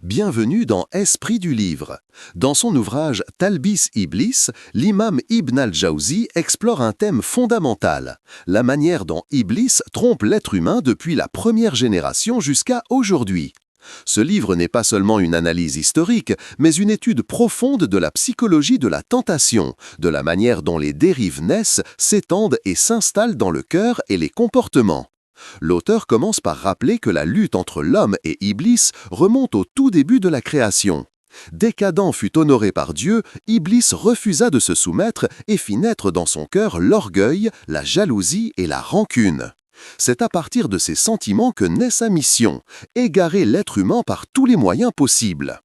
Bienvenue dans Esprit du livre. Dans son ouvrage Talbis Iblis, l'imam Ibn al-Jawzi explore un thème fondamental, la manière dont Iblis trompe l'être humain depuis la première génération jusqu'à aujourd'hui. Ce livre n'est pas seulement une analyse historique, mais une étude profonde de la psychologie de la tentation, de la manière dont les dérives naissent, s'étendent et s'installent dans le cœur et les comportements. L'auteur commence par rappeler que la lutte entre l'homme et Iblis remonte au tout début de la création. Dès qu'Adam fut honoré par Dieu, Iblis refusa de se soumettre et fit naître dans son cœur l'orgueil, la jalousie et la rancune. C'est à partir de ces sentiments que naît sa mission, égarer l'être humain par tous les moyens possibles.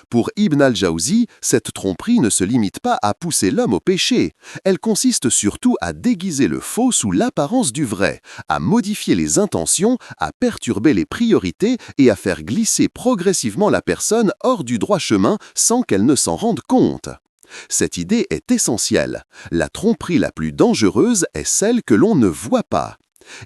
Pour Ibn al-Jawzi, cette tromperie ne se limite pas à pousser l'homme au péché. Elle consiste surtout à déguiser le faux sous l'apparence du vrai, à modifier les intentions, à perturber les priorités et à faire glisser progressivement la personne hors du droit chemin sans qu'elle ne s'en rende compte. Cette idée est essentielle. La tromperie la plus dangereuse est celle que l'on ne voit pas.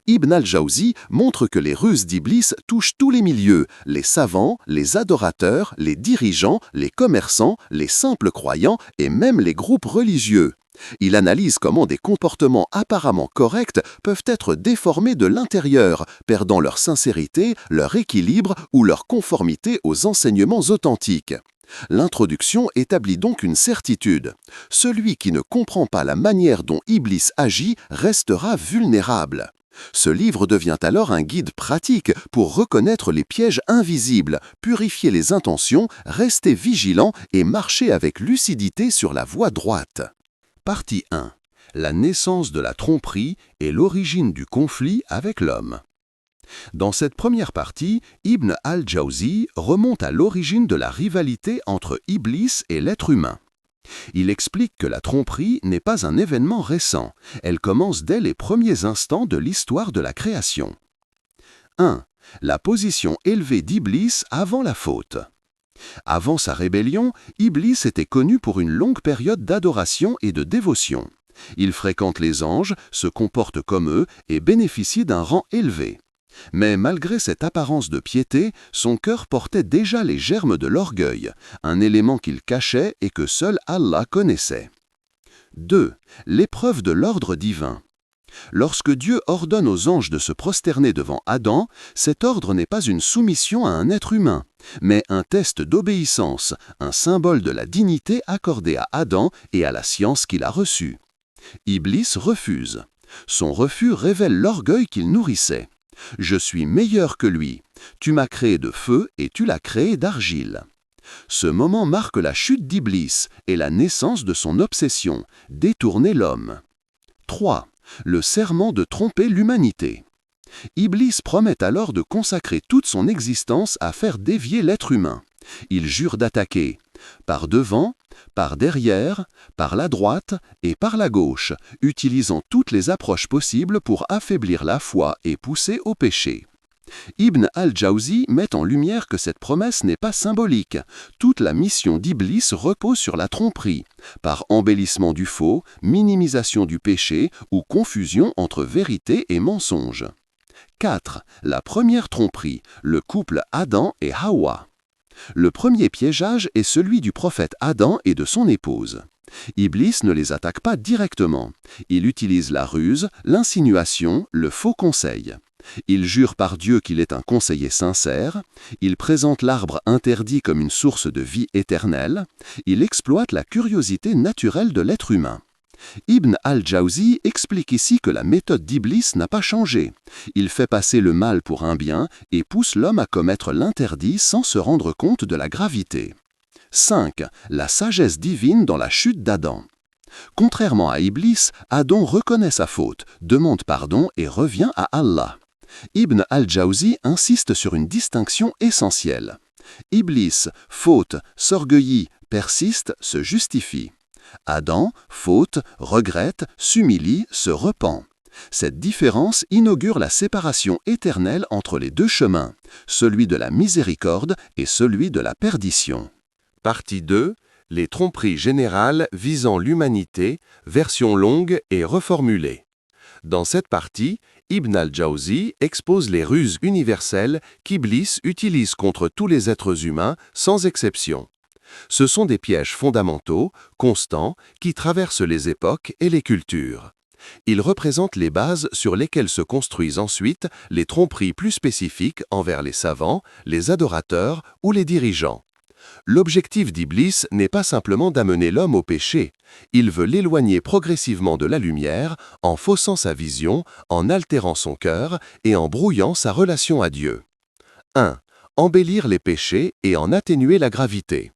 Ibn al-Jawzi montre que les ruses d'Iblis touchent tous les milieux, les savants, les adorateurs, les dirigeants, les commerçants, les simples croyants et même les groupes religieux. Il analyse comment des comportements apparemment corrects peuvent être déformés de l'intérieur, perdant leur sincérité, leur équilibre ou leur conformité aux enseignements authentiques. L'introduction établit donc une certitude. Celui qui ne comprend pas la manière dont Iblis agit restera vulnérable. Ce livre devient alors un guide pratique pour reconnaître les pièges invisibles, purifier les intentions, rester vigilant et marcher avec lucidité sur la voie droite. Partie 1. La naissance de la tromperie et l'origine du conflit avec l'homme. Dans cette première partie, Ibn al-Jawzi remonte à l'origine de la rivalité entre Iblis et l'être humain. Il explique que la tromperie n'est pas un événement récent, elle commence dès les premiers instants de l'histoire de la création. 1. La position élevée d'Iblis avant la faute. Avant sa rébellion, Iblis était connu pour une longue période d'adoration et de dévotion. Il fréquente les anges, se comporte comme eux et bénéficie d'un rang élevé. Mais malgré cette apparence de piété, son cœur portait déjà les germes de l'orgueil, un élément qu'il cachait et que seul Allah connaissait. 2. L'épreuve de l'ordre divin. Lorsque Dieu ordonne aux anges de se prosterner devant Adam, cet ordre n'est pas une soumission à un être humain, mais un test d'obéissance, un symbole de la dignité accordée à Adam et à la science qu'il a reçue. Iblis refuse. Son refus révèle l'orgueil qu'il nourrissait. « Je suis meilleur que lui. Tu m'as créé de feu et tu l'as créé d'argile. » Ce moment marque la chute d'Iblis et la naissance de son obsession, détourner l'homme. 3. Le serment de tromper l'humanité. Iblis promet alors de consacrer toute son existence à faire dévier l'être humain. Il jure d'attaquer par devant, par derrière, par la droite et par la gauche, utilisant toutes les approches possibles pour affaiblir la foi et pousser au péché. Ibn al-Jawzi met en lumière que cette promesse n'est pas symbolique. Toute la mission d'Iblis repose sur la tromperie, par embellissement du faux, minimisation du péché ou confusion entre vérité et mensonge. 4. La première tromperie, le couple Adam et Hawa. Le premier piégeage est celui du prophète Adam et de son épouse. Iblis ne les attaque pas directement. Il utilise la ruse, l'insinuation, le faux conseil. Il jure par Dieu qu'il est un conseiller sincère. Il présente l'arbre interdit comme une source de vie éternelle. Il exploite la curiosité naturelle de l'être humain. Ibn al-Jawzi explique ici que la méthode d'Iblis n'a pas changé. Il fait passer le mal pour un bien et pousse l'homme à commettre l'interdit sans se rendre compte de la gravité. 5. La sagesse divine dans la chute d'Adam. Contrairement à Iblis, Adam reconnaît sa faute, demande pardon et revient à Allah. Ibn al-Jawzi insiste sur une distinction essentielle. Iblis, faute, s'orgueillit, persiste, se justifie. Adam, faute, regrette, s'humilie, se repent. Cette différence inaugure la séparation éternelle entre les deux chemins, celui de la miséricorde et celui de la perdition. Partie 2. Les tromperies générales visant l'humanité, version longue et reformulée. Dans cette partie, Ibn al-Jawzi expose les ruses universelles qu'Iblis utilise contre tous les êtres humains, sans exception. Ce sont des pièges fondamentaux, constants, qui traversent les époques et les cultures. Ils représentent les bases sur lesquelles se construisent ensuite les tromperies plus spécifiques envers les savants, les adorateurs ou les dirigeants. L'objectif d'Iblis n'est pas simplement d'amener l'homme au péché, il veut l'éloigner progressivement de la lumière en faussant sa vision, en altérant son cœur et en brouillant sa relation à Dieu. 1. Embellir les péchés et en atténuer la gravité.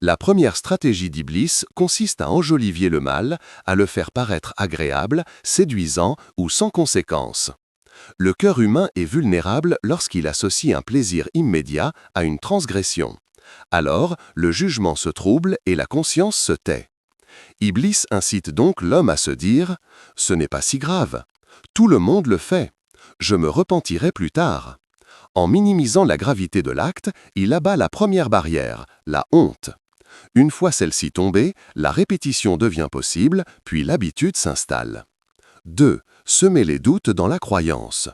La première stratégie d'Iblis consiste à enjoliver le mal, à le faire paraître agréable, séduisant ou sans conséquence. Le cœur humain est vulnérable lorsqu'il associe un plaisir immédiat à une transgression. Alors, le jugement se trouble et la conscience se tait. Iblis incite donc l'homme à se dire « Ce n'est pas si grave. Tout le monde le fait. Je me repentirai plus tard. » En minimisant la gravité de l'acte, il abat la première barrière, la honte. Une fois celle-ci tombée, la répétition devient possible, puis l'habitude s'installe. 2. Semer les doutes dans la croyance.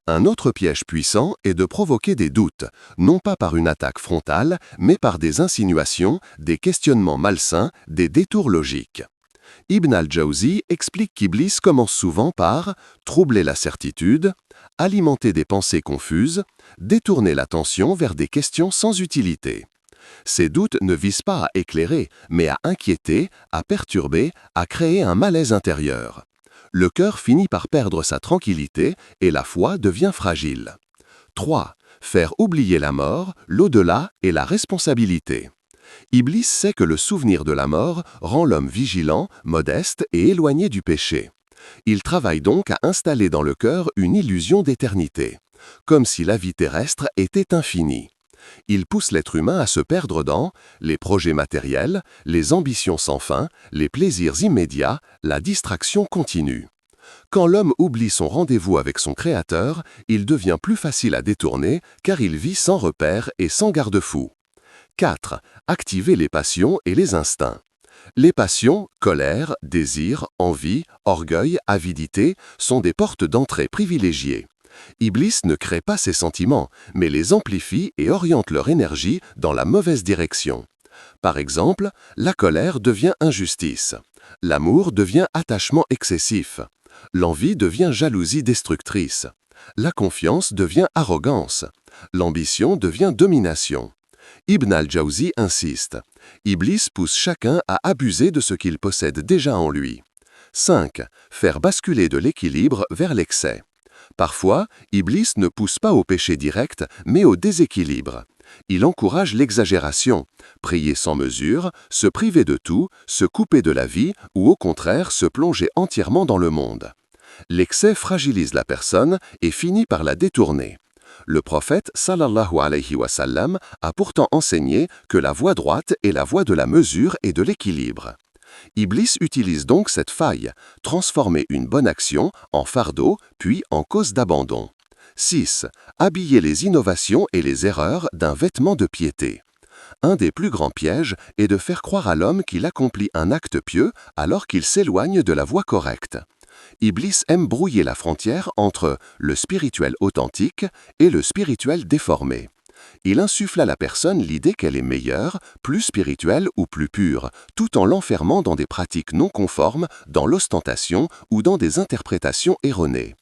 Un autre piège puissant est de provoquer des doutes, non pas par une attaque frontale, mais par des insinuations, des questionnements malsains, des détours logiques. Ibn al-Jawzi explique qu'Iblis commence souvent par troubler la certitude, alimenter des pensées confuses, détourner l'attention vers des questions sans utilité. Ces doutes ne visent pas à éclairer, mais à inquiéter, à perturber, à créer un malaise intérieur. Le cœur finit par perdre sa tranquillité et la foi devient fragile. 3. Faire oublier la mort, l'au-delà et la responsabilité. Iblis sait que le souvenir de la mort rend l'homme vigilant, modeste et éloigné du péché. Il travaille donc à installer dans le cœur une illusion d'éternité, comme si la vie terrestre était infinie. Il pousse l'être humain à se perdre dans les projets matériels, les ambitions sans fin, les plaisirs immédiats, la distraction continue. Quand l'homme oublie son rendez-vous avec son Créateur, il devient plus facile à détourner car il vit sans repère et sans garde-fou. 4. Activer les passions et les instincts. Les passions, colère, désir, envie, orgueil, avidité, sont des portes d'entrée privilégiées. Iblis ne crée pas ces sentiments, mais les amplifie et oriente leur énergie dans la mauvaise direction. Par exemple, la colère devient injustice. L'amour devient attachement excessif. L'envie devient jalousie destructrice. La confiance devient arrogance. L'ambition devient domination. Ibn al-Jawzi insiste. Iblis pousse chacun à abuser de ce qu'il possède déjà en lui. 5. Faire basculer de l'équilibre vers l'excès. Parfois, Iblis ne pousse pas au péché direct, mais au déséquilibre. Il encourage l'exagération, prier sans mesure, se priver de tout, se couper de la vie ou au contraire se plonger entièrement dans le monde. L'excès fragilise la personne et finit par la détourner. Le prophète sallallahu alayhi wa sallam a pourtant enseigné que la voie droite est la voie de la mesure et de l'équilibre. Iblis utilise donc cette faille, transformer une bonne action en fardeau puis en cause d'abandon. 6. Habiller les innovations et les erreurs d'un vêtement de piété. Un des plus grands pièges est de faire croire à l'homme qu'il accomplit un acte pieux alors qu'il s'éloigne de la voie correcte. Iblis aime brouiller la frontière entre le spirituel authentique et le spirituel déformé. Il insuffle à la personne l'idée qu'elle est meilleure, plus spirituelle ou plus pure, tout en l'enfermant dans des pratiques non conformes, dans l'ostentation ou dans des interprétations erronées.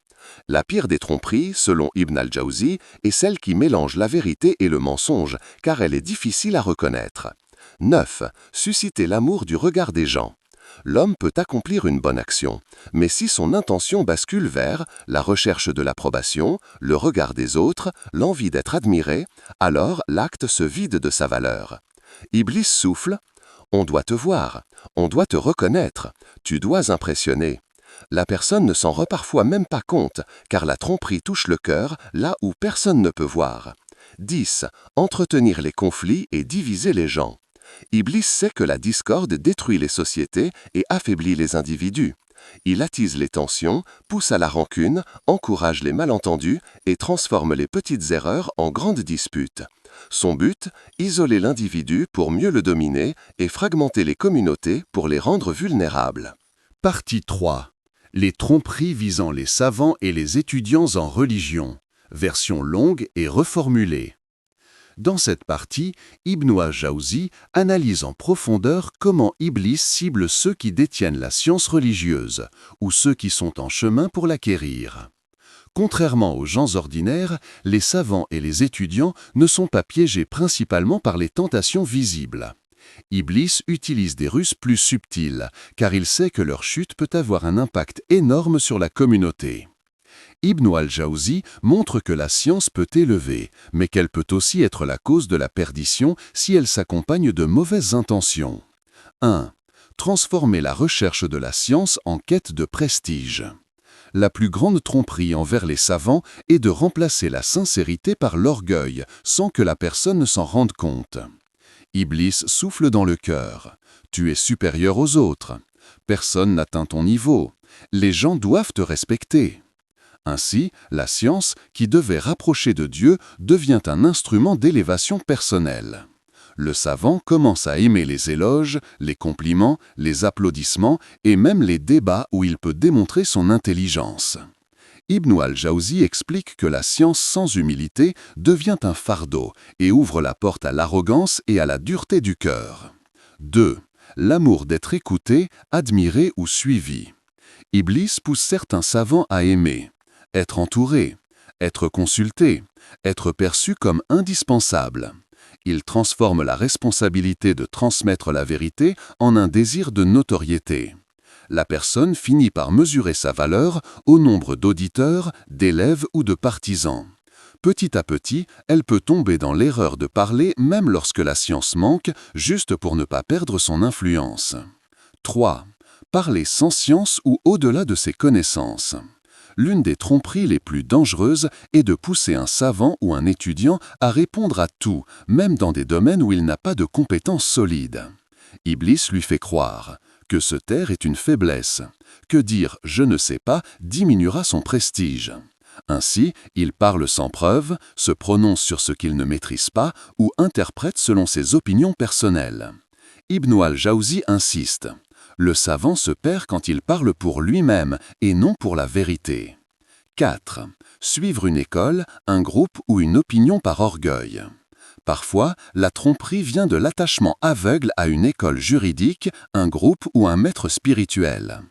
La pire des tromperies, selon Ibn al-Jawzi, est celle qui mélange la vérité et le mensonge, car elle est difficile à reconnaître. 9. Susciter l'amour du regard des gens. L'homme peut accomplir une bonne action, mais si son intention bascule vers la recherche de l'approbation, le regard des autres, l'envie d'être admiré, alors l'acte se vide de sa valeur. Iblis souffle « On doit te voir, on doit te reconnaître, tu dois impressionner ». La personne ne s'en rend parfois même pas compte, car la tromperie touche le cœur là où personne ne peut voir. 10. Entretenir les conflits et diviser les gens. Iblis sait que la discorde détruit les sociétés et affaiblit les individus. Il attise les tensions, pousse à la rancune, encourage les malentendus et transforme les petites erreurs en grandes disputes. Son but, isoler l'individu pour mieux le dominer et fragmenter les communautés pour les rendre vulnérables. Partie 3. Les tromperies visant les savants et les étudiants en religion, version longue et reformulée. Dans cette partie, Ibn al-Jawzi analyse en profondeur comment Iblis cible ceux qui détiennent la science religieuse ou ceux qui sont en chemin pour l'acquérir. Contrairement aux gens ordinaires, les savants et les étudiants ne sont pas piégés principalement par les tentations visibles. Iblis utilise des ruses plus subtiles, car il sait que leur chute peut avoir un impact énorme sur la communauté. Ibn al-Jawzi montre que la science peut élever, mais qu'elle peut aussi être la cause de la perdition si elle s'accompagne de mauvaises intentions. 1. Transformer la recherche de la science en quête de prestige. La plus grande tromperie envers les savants est de remplacer la sincérité par l'orgueil, sans que la personne ne s'en rende compte. Iblis souffle dans le cœur. Tu es supérieur aux autres. Personne n'atteint ton niveau. Les gens doivent te respecter. Ainsi, la science, qui devait rapprocher de Dieu, devient un instrument d'élévation personnelle. Le savant commence à aimer les éloges, les compliments, les applaudissements et même les débats où il peut démontrer son intelligence. Ibn al-Jawzi explique que la science sans humilité devient un fardeau et ouvre la porte à l'arrogance et à la dureté du cœur. 2. L'amour d'être écouté, admiré ou suivi. Iblis pousse certains savants à aimer, être entouré, être consulté, être perçu comme indispensable. Il transforme la responsabilité de transmettre la vérité en un désir de notoriété. La personne finit par mesurer sa valeur au nombre d'auditeurs, d'élèves ou de partisans. Petit à petit, elle peut tomber dans l'erreur de parler même lorsque la science manque, juste pour ne pas perdre son influence. 3. Parler sans science ou au-delà de ses connaissances. L'une des tromperies les plus dangereuses est de pousser un savant ou un étudiant à répondre à tout, même dans des domaines où il n'a pas de compétences solides. Iblis lui fait croire que se taire est une faiblesse, que dire « je ne sais pas » diminuera son prestige. Ainsi, il parle sans preuve, se prononce sur ce qu'il ne maîtrise pas ou interprète selon ses opinions personnelles. Ibn al-Jawzi insiste. Le savant se perd quand il parle pour lui-même et non pour la vérité. 4. Suivre une école, un groupe ou une opinion par orgueil. Parfois, la tromperie vient de l'attachement aveugle à une école juridique, un groupe ou un maître spirituel.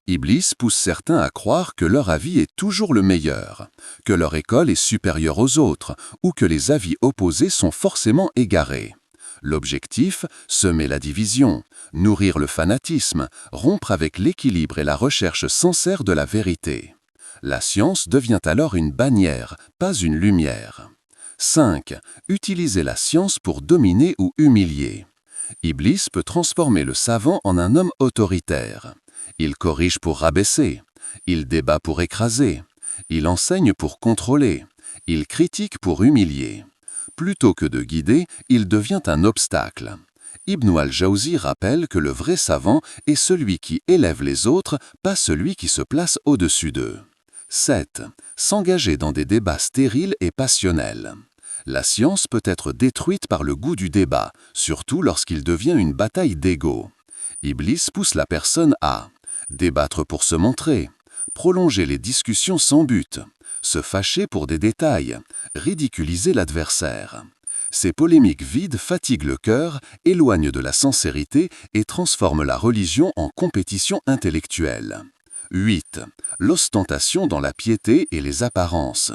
Iblis pousse certains à croire que leur avis est toujours le meilleur, que leur école est supérieure aux autres ou que les avis opposés sont forcément égarés. L'objectif, semer la division, nourrir le fanatisme, rompre avec l'équilibre et la recherche sincère de la vérité. La science devient alors une bannière, pas une lumière. 5. Utiliser la science pour dominer ou humilier. Iblis peut transformer le savant en un homme autoritaire. Il corrige pour rabaisser, il débat pour écraser, il enseigne pour contrôler, il critique pour humilier. Plutôt que de guider, il devient un obstacle. Ibn al-Jawzi rappelle que le vrai savant est celui qui élève les autres, pas celui qui se place au-dessus d'eux. 7. S'engager dans des débats stériles et passionnels. La science peut être détruite par le goût du débat, surtout lorsqu'il devient une bataille d'ego. Iblis pousse la personne à débattre pour se montrer, prolonger les discussions sans but, se fâcher pour des détails, ridiculiser l'adversaire. Ces polémiques vides fatiguent le cœur, éloignent de la sincérité et transforment la religion en compétition intellectuelle. 8. L'ostentation dans la piété et les apparences.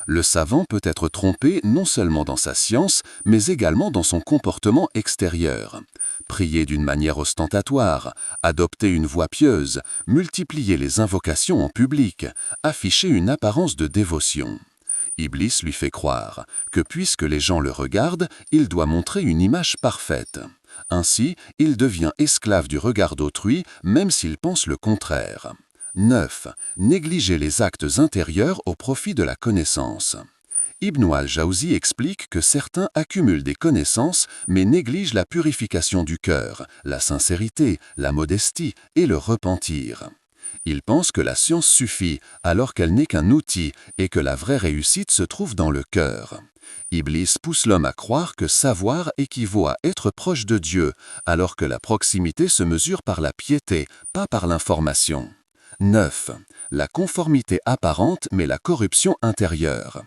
Le savant peut être trompé non seulement dans sa science, mais également dans son comportement extérieur. Prier d'une manière ostentatoire, adopter une voix pieuse, multiplier les invocations en public, afficher une apparence de dévotion. Iblis lui fait croire que puisque les gens le regardent, il doit montrer une image parfaite. Ainsi, il devient esclave du regard d'autrui, même s'il pense le contraire. 9. Négliger les actes intérieurs au profit de la connaissance. Ibn al-Jawzi explique que certains accumulent des connaissances mais négligent la purification du cœur, la sincérité, la modestie et le repentir. Ils pensent que la science suffit alors qu'elle n'est qu'un outil et que la vraie réussite se trouve dans le cœur. Iblis pousse l'homme à croire que savoir équivaut à être proche de Dieu alors que la proximité se mesure par la piété, pas par l'information. 9. La conformité apparente mais la corruption intérieure.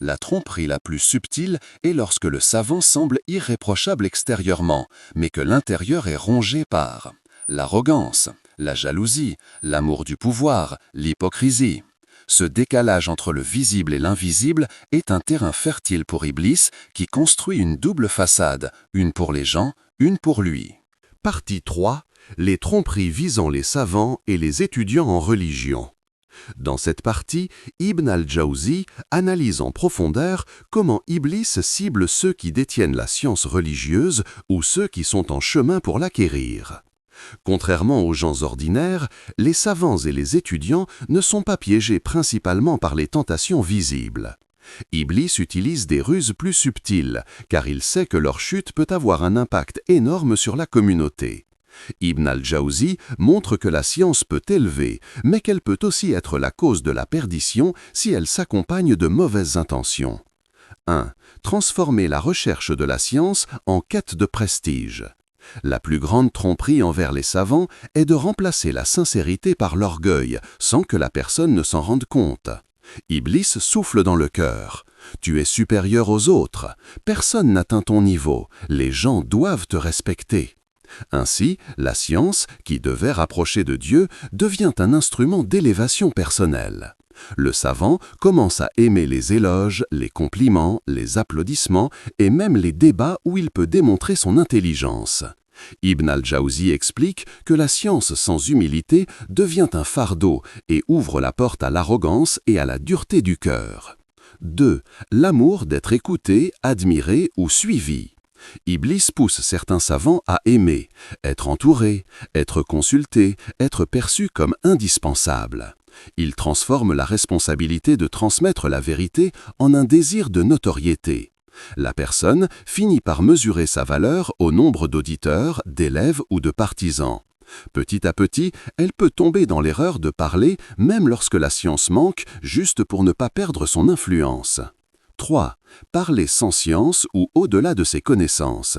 La tromperie la plus subtile est lorsque le savant semble irréprochable extérieurement, mais que l'intérieur est rongé par l'arrogance, la jalousie, l'amour du pouvoir, l'hypocrisie. Ce décalage entre le visible et l'invisible est un terrain fertile pour Iblis qui construit une double façade, une pour les gens, une pour lui. Partie 3. Les tromperies visant les savants et les étudiants en religion. Dans cette partie, Ibn al-Jawzi analyse en profondeur comment Iblis cible ceux qui détiennent la science religieuse ou ceux qui sont en chemin pour l'acquérir. Contrairement aux gens ordinaires, les savants et les étudiants ne sont pas piégés principalement par les tentations visibles. Iblis utilise des ruses plus subtiles, car il sait que leur chute peut avoir un impact énorme sur la communauté. Ibn al-Jawzi montre que la science peut élever, mais qu'elle peut aussi être la cause de la perdition si elle s'accompagne de mauvaises intentions. 1. Transformer la recherche de la science en quête de prestige. La plus grande tromperie envers les savants est de remplacer la sincérité par l'orgueil, sans que la personne ne s'en rende compte. Iblis souffle dans le cœur. Tu es supérieur aux autres. Personne n'atteint ton niveau. Les gens doivent te respecter. Ainsi, la science, qui devait rapprocher de Dieu, devient un instrument d'élévation personnelle. Le savant commence à aimer les éloges, les compliments, les applaudissements et même les débats où il peut démontrer son intelligence. Ibn al-Jawzi explique que la science sans humilité devient un fardeau et ouvre la porte à l'arrogance et à la dureté du cœur. 2. L'amour d'être écouté, admiré ou suivi. Iblis pousse certains savants à aimer, être entourés, être consultés, être perçus comme indispensables. Il transforme la responsabilité de transmettre la vérité en un désir de notoriété. La personne finit par mesurer sa valeur au nombre d'auditeurs, d'élèves ou de partisans. Petit à petit, elle peut tomber dans l'erreur de parler même lorsque la science manque, juste pour ne pas perdre son influence. 3. Parler sans science ou au-delà de ses connaissances.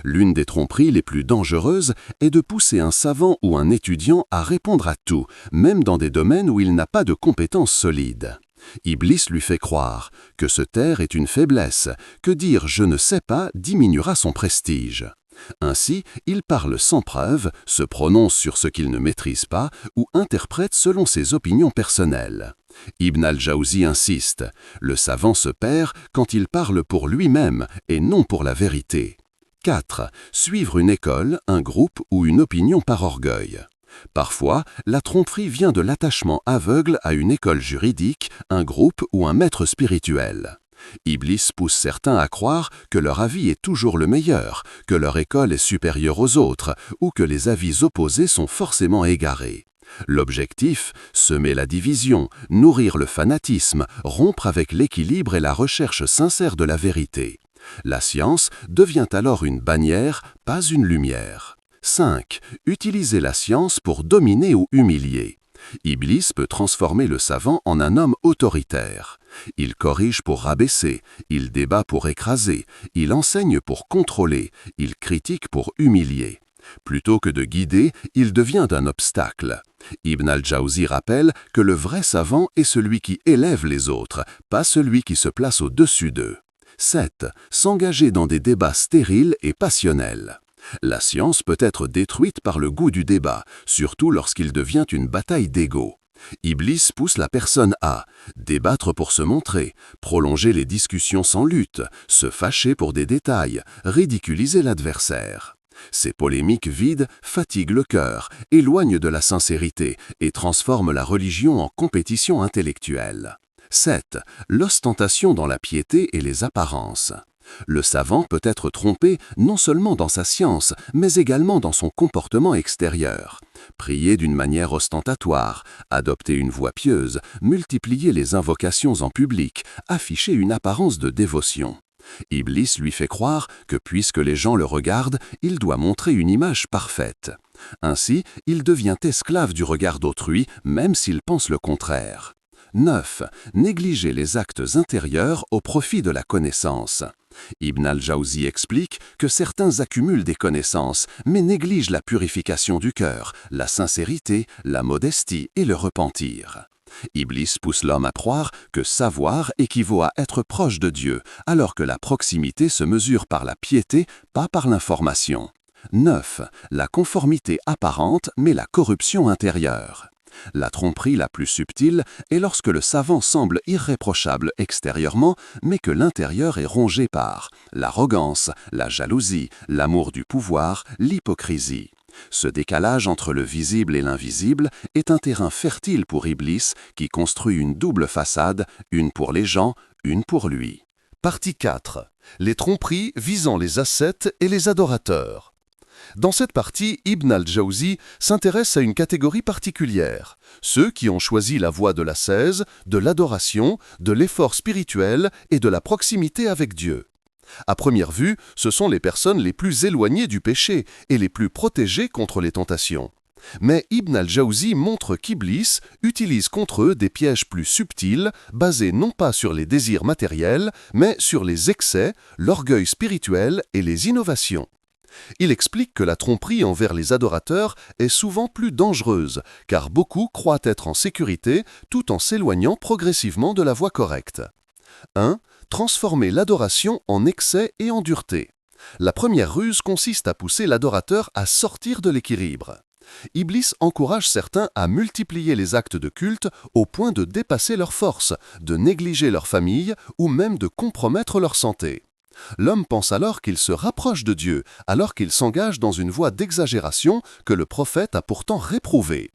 L'une des tromperies les plus dangereuses est de pousser un savant ou un étudiant à répondre à tout, même dans des domaines où il n'a pas de compétences solides. Iblis lui fait croire que se taire est une faiblesse, que dire « je ne sais pas » diminuera son prestige. Ainsi, il parle sans preuve, se prononce sur ce qu'il ne maîtrise pas ou interprète selon ses opinions personnelles. Ibn al-Jawzi insiste, le savant se perd quand il parle pour lui-même et non pour la vérité. 4. Suivre une école, un groupe ou une opinion par orgueil. Parfois, la tromperie vient de l'attachement aveugle à une école juridique, un groupe ou un maître spirituel. Iblis pousse certains à croire que leur avis est toujours le meilleur, que leur école est supérieure aux autres ou que les avis opposés sont forcément égarés. L'objectif, semer la division, nourrir le fanatisme, rompre avec l'équilibre et la recherche sincère de la vérité. La science devient alors une bannière, pas une lumière. 5. Utiliser la science pour dominer ou humilier. Iblis peut transformer le savant en un homme autoritaire. Il corrige pour rabaisser, il débat pour écraser, il enseigne pour contrôler, il critique pour humilier. Plutôt que de guider, il devient un obstacle. Ibn al-Jawzi rappelle que le vrai savant est celui qui élève les autres, pas celui qui se place au-dessus d'eux. 7. S'engager dans des débats stériles et passionnels. La science peut être détruite par le goût du débat, surtout lorsqu'il devient une bataille d'ego. Iblis pousse la personne à débattre pour se montrer, prolonger les discussions sans lutte, se fâcher pour des détails, ridiculiser l'adversaire. Ces polémiques vides fatiguent le cœur, éloignent de la sincérité et transforment la religion en compétition intellectuelle. 7. L'ostentation dans la piété et les apparences. Le savant peut être trompé non seulement dans sa science, mais également dans son comportement extérieur. Prier d'une manière ostentatoire, adopter une voix pieuse, multiplier les invocations en public, afficher une apparence de dévotion. Iblis lui fait croire que puisque les gens le regardent, il doit montrer une image parfaite. Ainsi, il devient esclave du regard d'autrui, même s'il pense le contraire. 9. Négliger les actes intérieurs au profit de la connaissance. Ibn al-Jawzi explique que certains accumulent des connaissances, mais négligent la purification du cœur, la sincérité, la modestie et le repentir. Iblis pousse l'homme à croire que savoir équivaut à être proche de Dieu, alors que la proximité se mesure par la piété, pas par l'information. 9. La conformité apparente, mais la corruption intérieure. La tromperie la plus subtile est lorsque le savant semble irréprochable extérieurement, mais que l'intérieur est rongé par l'arrogance, la jalousie, l'amour du pouvoir, l'hypocrisie. Ce décalage entre le visible et l'invisible est un terrain fertile pour Iblis qui construit une double façade, une pour les gens, une pour lui. Partie 4. Les tromperies visant les ascètes et les adorateurs. Dans cette partie, Ibn al-Jawzi s'intéresse à une catégorie particulière, ceux qui ont choisi la voie de l'ascèse, de l'adoration, de l'effort spirituel et de la proximité avec Dieu. À première vue, ce sont les personnes les plus éloignées du péché et les plus protégées contre les tentations. Mais Ibn al-Jawzi montre qu'Iblis utilise contre eux des pièges plus subtils, basés non pas sur les désirs matériels, mais sur les excès, l'orgueil spirituel et les innovations. Il explique que la tromperie envers les adorateurs est souvent plus dangereuse, car beaucoup croient être en sécurité tout en s'éloignant progressivement de la voie correcte. 1. Transformer l'adoration en excès et en dureté. La première ruse consiste à pousser l'adorateur à sortir de l'équilibre. Iblis encourage certains à multiplier les actes de culte au point de dépasser leurs forces, de négliger leur famille ou même de compromettre leur santé. L'homme pense alors qu'il se rapproche de Dieu, alors qu'il s'engage dans une voie d'exagération que le prophète a pourtant réprouvée.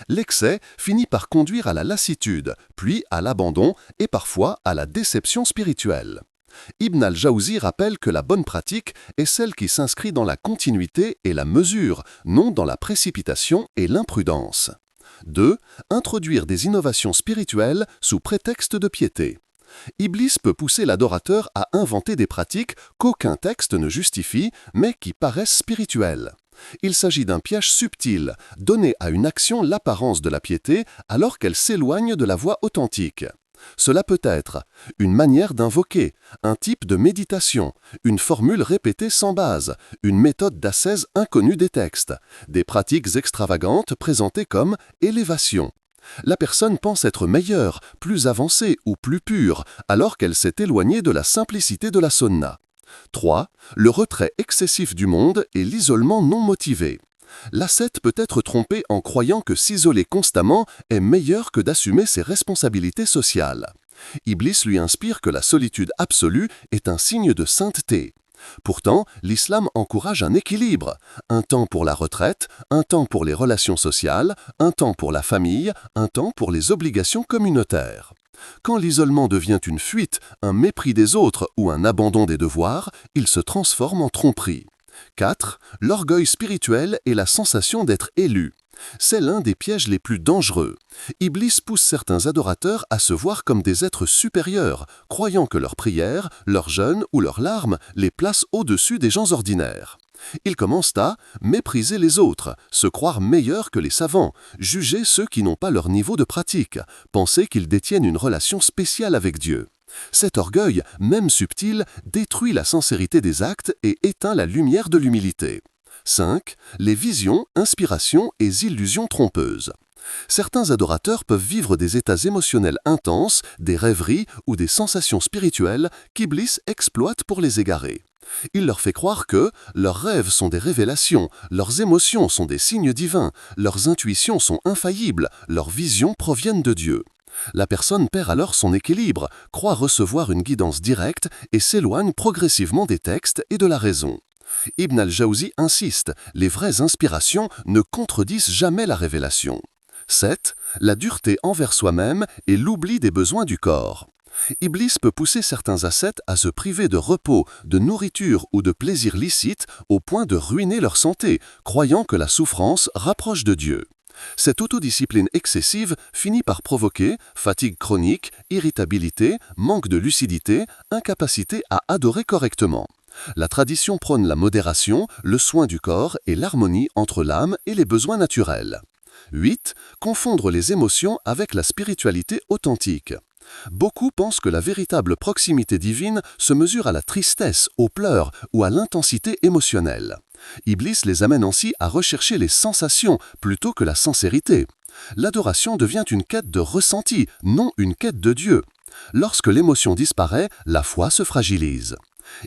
L'excès finit par conduire à la lassitude, puis à l'abandon et parfois à la déception spirituelle. Ibn al-Jawzi rappelle que la bonne pratique est celle qui s'inscrit dans la continuité et la mesure, non dans la précipitation et l'imprudence. 2. Introduire des innovations spirituelles sous prétexte de piété. Iblis peut pousser l'adorateur à inventer des pratiques qu'aucun texte ne justifie, mais qui paraissent spirituelles. Il s'agit d'un piège subtil, donner à une action l'apparence de la piété alors qu'elle s'éloigne de la voie authentique. Cela peut être une manière d'invoquer, un type de méditation, une formule répétée sans base, une méthode d'ascèse inconnue des textes, des pratiques extravagantes présentées comme élévation. La personne pense être meilleure, plus avancée ou plus pure, alors qu'elle s'est éloignée de la simplicité de la sunna. 3. Le retrait excessif du monde et l'isolement non motivé. L'ascète peut être trompé en croyant que s'isoler constamment est meilleur que d'assumer ses responsabilités sociales. Iblis lui inspire que la solitude absolue est un signe de sainteté. Pourtant, l'islam encourage un équilibre, un temps pour la retraite, un temps pour les relations sociales, un temps pour la famille, un temps pour les obligations communautaires. Quand l'isolement devient une fuite, un mépris des autres ou un abandon des devoirs, il se transforme en tromperie. 4. L'orgueil spirituel et la sensation d'être élu. C'est l'un des pièges les plus dangereux. Iblis pousse certains adorateurs à se voir comme des êtres supérieurs, croyant que leurs prières, leurs jeûnes ou leurs larmes les placent au-dessus des gens ordinaires. Ils commencent à mépriser les autres, se croire meilleurs que les savants, juger ceux qui n'ont pas leur niveau de pratique, penser qu'ils détiennent une relation spéciale avec Dieu. Cet orgueil, même subtil, détruit la sincérité des actes et éteint la lumière de l'humilité. 5. Les visions, inspirations et illusions trompeuses. Certains adorateurs peuvent vivre des états émotionnels intenses, des rêveries ou des sensations spirituelles qu'Iblis exploite pour les égarer. Il leur fait croire que leurs rêves sont des révélations, leurs émotions sont des signes divins, leurs intuitions sont infaillibles, leurs visions proviennent de Dieu. La personne perd alors son équilibre, croit recevoir une guidance directe et s'éloigne progressivement des textes et de la raison. Ibn al-Jawzi insiste, les vraies inspirations ne contredisent jamais la révélation. 7. La dureté envers soi-même et l'oubli des besoins du corps. Iblis peut pousser certains ascètes à se priver de repos, de nourriture ou de plaisirs licites au point de ruiner leur santé, croyant que la souffrance rapproche de Dieu. Cette autodiscipline excessive finit par provoquer fatigue chronique, irritabilité, manque de lucidité, incapacité à adorer correctement. La tradition prône la modération, le soin du corps et l'harmonie entre l'âme et les besoins naturels. 8. Confondre les émotions avec la spiritualité authentique. Beaucoup pensent que la véritable proximité divine se mesure à la tristesse, aux pleurs ou à l'intensité émotionnelle. Iblis les amène ainsi à rechercher les sensations plutôt que la sincérité. L'adoration devient une quête de ressenti, non une quête de Dieu. Lorsque l'émotion disparaît, la foi se fragilise.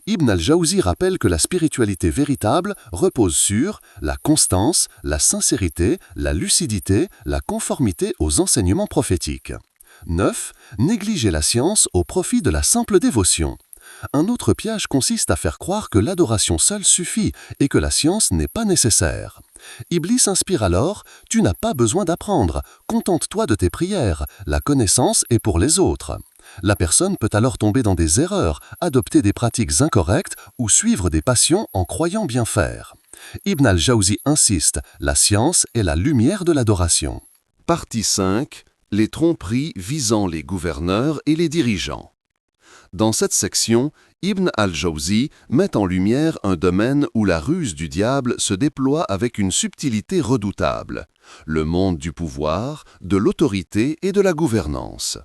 Ibn al-Jawzi rappelle que la spiritualité véritable repose sur la constance, la sincérité, la lucidité, la conformité aux enseignements prophétiques. 9. Négliger la science au profit de la simple dévotion. Un autre piège consiste à faire croire que l'adoration seule suffit et que la science n'est pas nécessaire. Iblis inspire alors « Tu n'as pas besoin d'apprendre, contente-toi de tes prières, la connaissance est pour les autres ». La personne peut alors tomber dans des erreurs, adopter des pratiques incorrectes ou suivre des passions en croyant bien faire. Ibn al-Jawzi insiste, la science est la lumière de l'adoration. Partie 5. Les tromperies visant les gouverneurs et les dirigeants. Dans cette section, Ibn al-Jawzi met en lumière un domaine où la ruse du diable se déploie avec une subtilité redoutable, le monde du pouvoir, de l'autorité et de la gouvernance.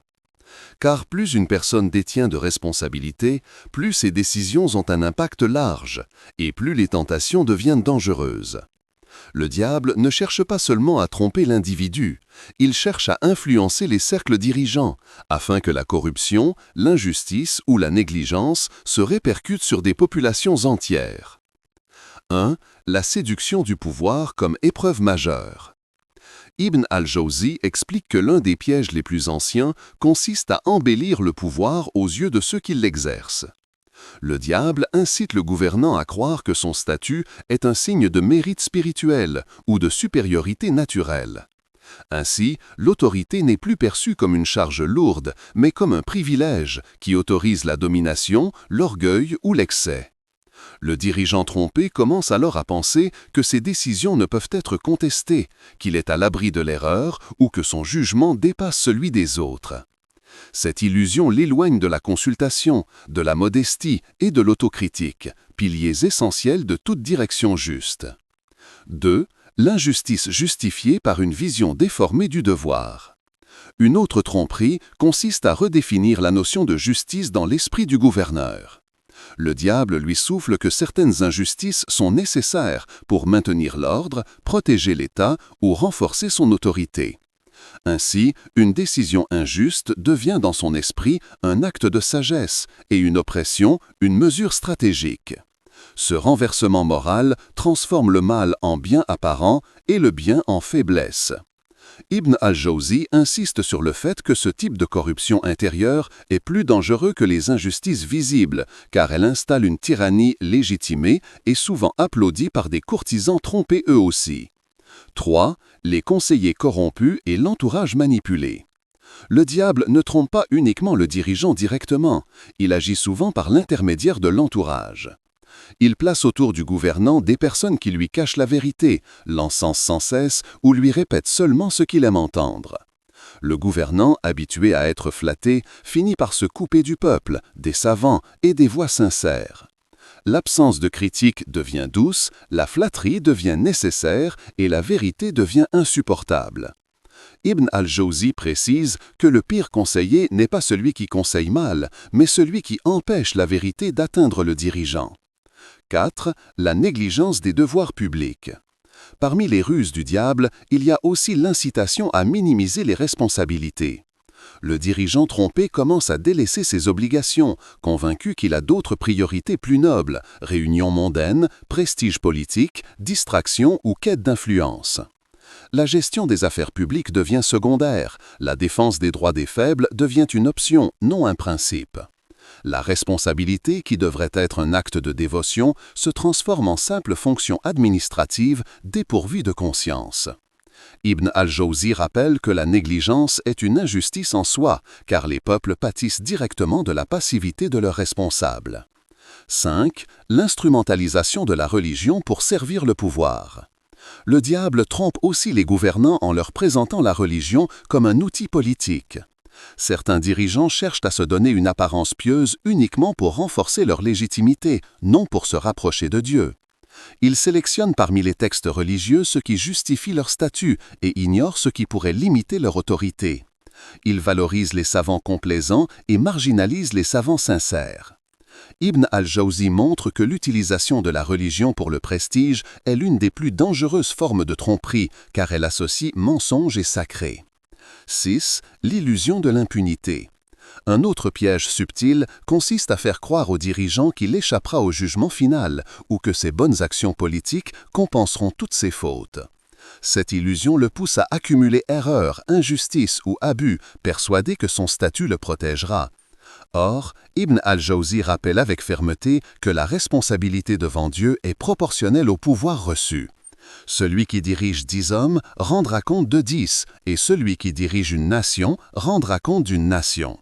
Car plus une personne détient de responsabilités, plus ses décisions ont un impact large, et plus les tentations deviennent dangereuses. Le diable ne cherche pas seulement à tromper l'individu, il cherche à influencer les cercles dirigeants, afin que la corruption, l'injustice ou la négligence se répercutent sur des populations entières. 1. La séduction du pouvoir comme épreuve majeure. Ibn al-Jawzi explique que l'un des pièges les plus anciens consiste à embellir le pouvoir aux yeux de ceux qui l'exercent. Le diable incite le gouvernant à croire que son statut est un signe de mérite spirituel ou de supériorité naturelle. Ainsi, l'autorité n'est plus perçue comme une charge lourde, mais comme un privilège qui autorise la domination, l'orgueil ou l'excès. Le dirigeant trompé commence alors à penser que ses décisions ne peuvent être contestées, qu'il est à l'abri de l'erreur ou que son jugement dépasse celui des autres. Cette illusion l'éloigne de la consultation, de la modestie et de l'autocritique, piliers essentiels de toute direction juste. 2. L'injustice justifiée par une vision déformée du devoir. Une autre tromperie consiste à redéfinir la notion de justice dans l'esprit du gouverneur. Le diable lui souffle que certaines injustices sont nécessaires pour maintenir l'ordre, protéger l'État ou renforcer son autorité. Ainsi, une décision injuste devient dans son esprit un acte de sagesse et une oppression, une mesure stratégique. Ce renversement moral transforme le mal en bien apparent et le bien en faiblesse. Ibn al-Jawzi insiste sur le fait que ce type de corruption intérieure est plus dangereux que les injustices visibles, car elle installe une tyrannie légitimée et souvent applaudie par des courtisans trompés eux aussi. 3. Les conseillers corrompus et l'entourage manipulé. Le diable ne trompe pas uniquement le dirigeant directement, il agit souvent par l'intermédiaire de l'entourage. Il place autour du gouvernant des personnes qui lui cachent la vérité, l'encensent sans cesse ou lui répètent seulement ce qu'il aime entendre. Le gouvernant, habitué à être flatté, finit par se couper du peuple, des savants et des voix sincères. L'absence de critique devient douce, la flatterie devient nécessaire et la vérité devient insupportable. Ibn al-Jawzi précise que le pire conseiller n'est pas celui qui conseille mal, mais celui qui empêche la vérité d'atteindre le dirigeant. 4. La négligence des devoirs publics. Parmi les ruses du diable, il y a aussi l'incitation à minimiser les responsabilités. Le dirigeant trompé commence à délaisser ses obligations, convaincu qu'il a d'autres priorités plus nobles, réunions mondaines, prestige politique, distraction ou quête d'influence. La gestion des affaires publiques devient secondaire, la défense des droits des faibles devient une option, non un principe. La responsabilité, qui devrait être un acte de dévotion, se transforme en simple fonction administrative dépourvue de conscience. Ibn al-Jawzi rappelle que la négligence est une injustice en soi, car les peuples pâtissent directement de la passivité de leurs responsables. 5. L'instrumentalisation de la religion pour servir le pouvoir. Le diable trompe aussi les gouvernants en leur présentant la religion comme un outil politique. Certains dirigeants cherchent à se donner une apparence pieuse uniquement pour renforcer leur légitimité, non pour se rapprocher de Dieu. Ils sélectionnent parmi les textes religieux ce qui justifie leur statut et ignorent ce qui pourrait limiter leur autorité. Il valorise les savants complaisants et marginalise les savants sincères. Ibn al-Jawzi montre que l'utilisation de la religion pour le prestige est l'une des plus dangereuses formes de tromperie, car elle associe mensonge et sacré. 6. L'illusion de l'impunité. Un autre piège subtil consiste à faire croire aux dirigeants qu'il échappera au jugement final ou que ses bonnes actions politiques compenseront toutes ses fautes. Cette illusion le pousse à accumuler erreurs, injustices ou abus, persuadé que son statut le protégera. Or, Ibn al-Jawzi rappelle avec fermeté que la responsabilité devant Dieu est proportionnelle au pouvoir reçu. Celui qui dirige 10 hommes rendra compte de 10, et celui qui dirige une nation rendra compte d'une nation.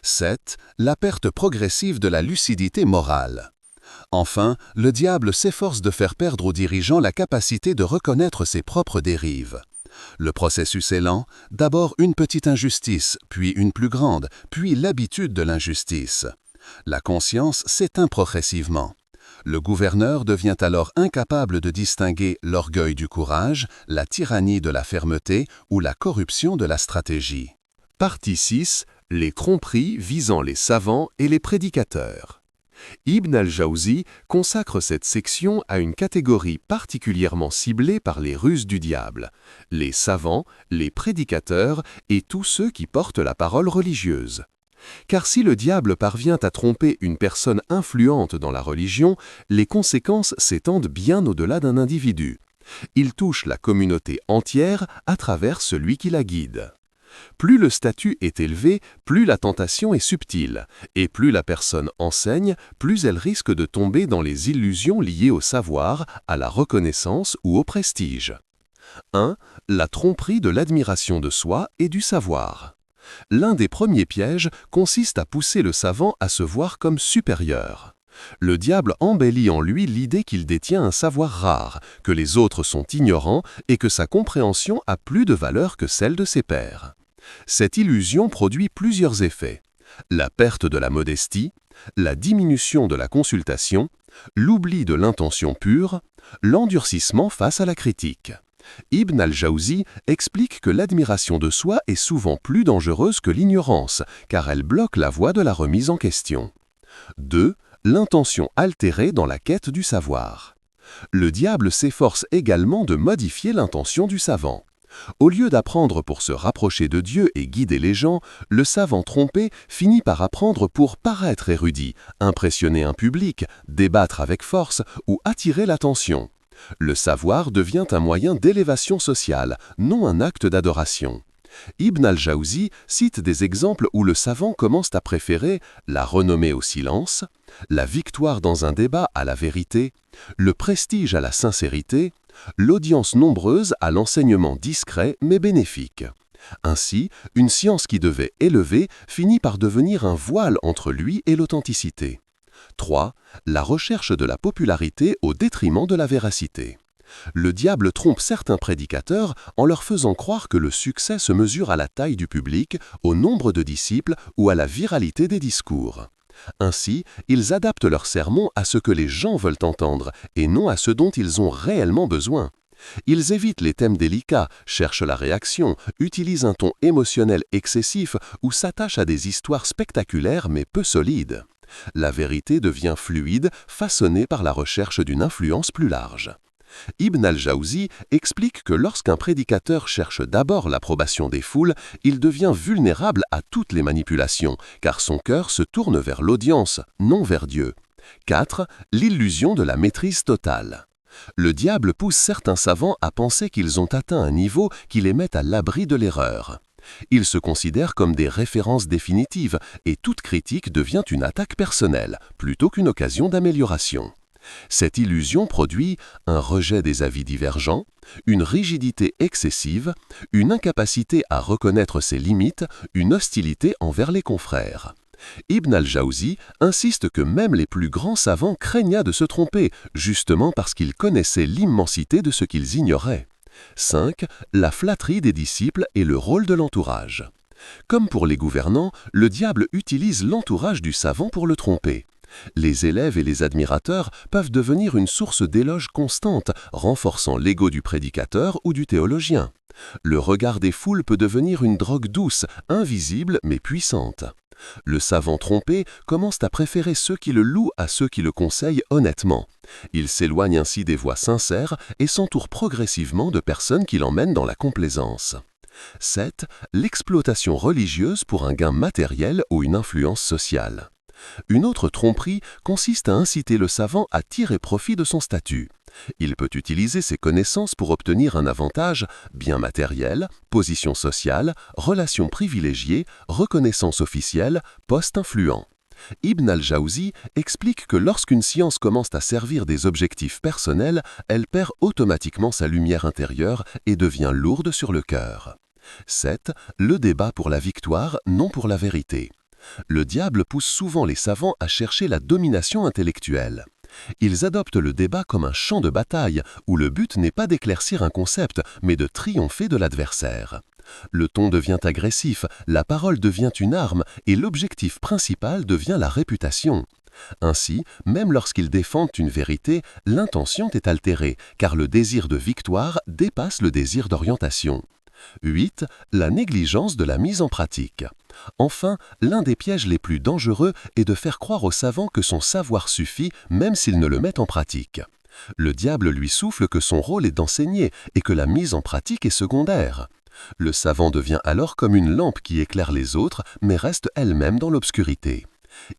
7. La perte progressive de la lucidité morale. Enfin, le diable s'efforce de faire perdre aux dirigeants la capacité de reconnaître ses propres dérives. Le processus est lent, d'abord une petite injustice, puis une plus grande, puis l'habitude de l'injustice. La conscience s'éteint progressivement. Le gouverneur devient alors incapable de distinguer l'orgueil du courage, la tyrannie de la fermeté ou la corruption de la stratégie. Partie 6. Les tromperies visant les savants et les prédicateurs. Ibn al-Jawzi consacre cette section à une catégorie particulièrement ciblée par les ruses du diable, les savants, les prédicateurs et tous ceux qui portent la parole religieuse. Car si le diable parvient à tromper une personne influente dans la religion, les conséquences s'étendent bien au-delà d'un individu. Il touche la communauté entière à travers celui qui la guide. Plus le statut est élevé, plus la tentation est subtile, et plus la personne enseigne, plus elle risque de tomber dans les illusions liées au savoir, à la reconnaissance ou au prestige. 1. La tromperie de l'admiration de soi et du savoir. L'un des premiers pièges consiste à pousser le savant à se voir comme supérieur. Le diable embellit en lui l'idée qu'il détient un savoir rare, que les autres sont ignorants et que sa compréhension a plus de valeur que celle de ses pairs. Cette illusion produit plusieurs effets: la perte de la modestie, la diminution de la consultation, l'oubli de l'intention pure, l'endurcissement face à la critique. Ibn al-Jawzi explique que l'admiration de soi est souvent plus dangereuse que l'ignorance, car elle bloque la voie de la remise en question. 2. L'intention altérée dans la quête du savoir. Le diable s'efforce également de modifier l'intention du savant. Au lieu d'apprendre pour se rapprocher de Dieu et guider les gens, le savant trompé finit par apprendre pour paraître érudit, impressionner un public, débattre avec force ou attirer l'attention. Le savoir devient un moyen d'élévation sociale, non un acte d'adoration. Ibn al-Jawzi cite des exemples où le savant commence à préférer la renommée au silence, la victoire dans un débat à la vérité, le prestige à la sincérité, l'audience nombreuse à l'enseignement discret mais bénéfique. Ainsi, une science qui devait élever finit par devenir un voile entre lui et l'authenticité. 3. La recherche de la popularité au détriment de la véracité. Le diable trompe certains prédicateurs en leur faisant croire que le succès se mesure à la taille du public, au nombre de disciples ou à la viralité des discours. Ainsi, ils adaptent leurs sermons à ce que les gens veulent entendre et non à ce dont ils ont réellement besoin. Ils évitent les thèmes délicats, cherchent la réaction, utilisent un ton émotionnel excessif ou s'attachent à des histoires spectaculaires mais peu solides. La vérité devient fluide, façonnée par la recherche d'une influence plus large. Ibn al-Jawzi explique que lorsqu'un prédicateur cherche d'abord l'approbation des foules, il devient vulnérable à toutes les manipulations, car son cœur se tourne vers l'audience, non vers Dieu. 4. L'illusion de la maîtrise totale. Le diable pousse certains savants à penser qu'ils ont atteint un niveau qui les met à l'abri de l'erreur. Ils se considèrent comme des références définitives et toute critique devient une attaque personnelle, plutôt qu'une occasion d'amélioration. Cette illusion produit un rejet des avis divergents, une rigidité excessive, une incapacité à reconnaître ses limites, une hostilité envers les confrères. Ibn al-Jawzi insiste que même les plus grands savants craignaient de se tromper, justement parce qu'ils connaissaient l'immensité de ce qu'ils ignoraient. 5. La flatterie des disciples et le rôle de l'entourage. Comme pour les gouvernants, le diable utilise l'entourage du savant pour le tromper. Les élèves et les admirateurs peuvent devenir une source d'éloges constante, renforçant l'ego du prédicateur ou du théologien. Le regard des foules peut devenir une drogue douce, invisible mais puissante. Le savant trompé commence à préférer ceux qui le louent à ceux qui le conseillent honnêtement. Il s'éloigne ainsi des voix sincères et s'entoure progressivement de personnes qui l'emmènent dans la complaisance. 7. L'exploitation religieuse pour un gain matériel ou une influence sociale. Une autre tromperie consiste à inciter le savant à tirer profit de son statut. Il peut utiliser ses connaissances pour obtenir un avantage, bien matériel, position sociale, relations privilégiées, reconnaissance officielle, poste influent. Ibn al-Jawzi explique que lorsqu'une science commence à servir des objectifs personnels, elle perd automatiquement sa lumière intérieure et devient lourde sur le cœur. 7. Le débat pour la victoire, non pour la vérité. Le diable pousse souvent les savants à chercher la domination intellectuelle. Ils adoptent le débat comme un champ de bataille, où le but n'est pas d'éclaircir un concept, mais de triompher de l'adversaire. Le ton devient agressif, la parole devient une arme, et l'objectif principal devient la réputation. Ainsi, même lorsqu'ils défendent une vérité, l'intention est altérée, car le désir de victoire dépasse le désir d'orientation. 8. La négligence de la mise en pratique. Enfin, l'un des pièges les plus dangereux est de faire croire au savant que son savoir suffit même s'il ne le met en pratique. Le diable lui souffle que son rôle est d'enseigner et que la mise en pratique est secondaire. Le savant devient alors comme une lampe qui éclaire les autres mais reste elle-même dans l'obscurité.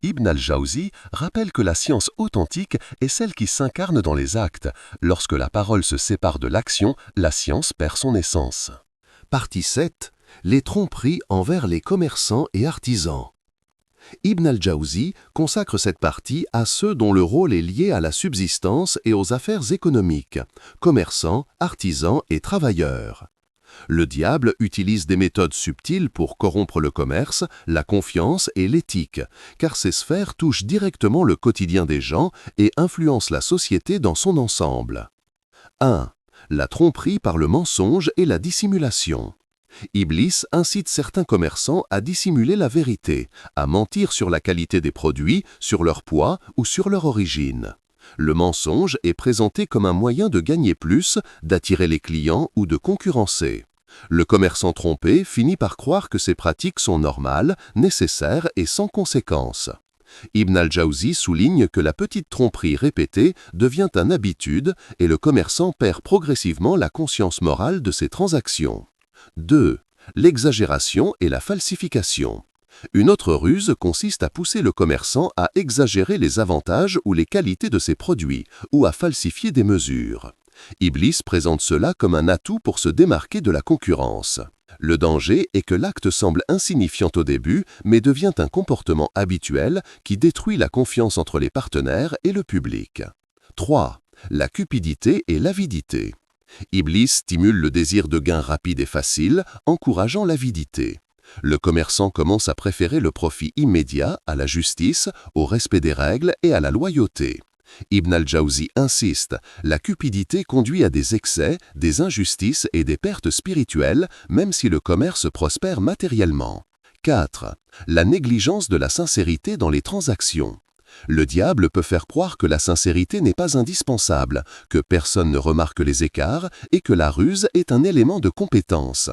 Ibn al-Jawzi rappelle que la science authentique est celle qui s'incarne dans les actes. Lorsque la parole se sépare de l'action, la science perd son essence. Partie 7. Les tromperies envers les commerçants et artisans. Ibn al-Jawzi consacre cette partie à ceux dont le rôle est lié à la subsistance et aux affaires économiques, commerçants, artisans et travailleurs. Le diable utilise des méthodes subtiles pour corrompre le commerce, la confiance et l'éthique, car ces sphères touchent directement le quotidien des gens et influencent la société dans son ensemble. 1. La tromperie par le mensonge et la dissimulation. Iblis incite certains commerçants à dissimuler la vérité, à mentir sur la qualité des produits, sur leur poids ou sur leur origine. Le mensonge est présenté comme un moyen de gagner plus, d'attirer les clients ou de concurrencer. Le commerçant trompé finit par croire que ces pratiques sont normales, nécessaires et sans conséquence. Ibn al-Jawzi souligne que la petite tromperie répétée devient une habitude et le commerçant perd progressivement la conscience morale de ses transactions. 2. L'exagération et la falsification. Une autre ruse consiste à pousser le commerçant à exagérer les avantages ou les qualités de ses produits ou à falsifier des mesures. Iblis présente cela comme un atout pour se démarquer de la concurrence. Le danger est que l'acte semble insignifiant au début, mais devient un comportement habituel qui détruit la confiance entre les partenaires et le public. 3. La cupidité et l'avidité. Iblis stimule le désir de gain rapide et facile, encourageant l'avidité. Le commerçant commence à préférer le profit immédiat à la justice, au respect des règles et à la loyauté. Ibn al-Jawzi insiste, la cupidité conduit à des excès, des injustices et des pertes spirituelles, même si le commerce prospère matériellement. 4. La négligence de la sincérité dans les transactions. Le diable peut faire croire que la sincérité n'est pas indispensable, que personne ne remarque les écarts et que la ruse est un élément de compétence.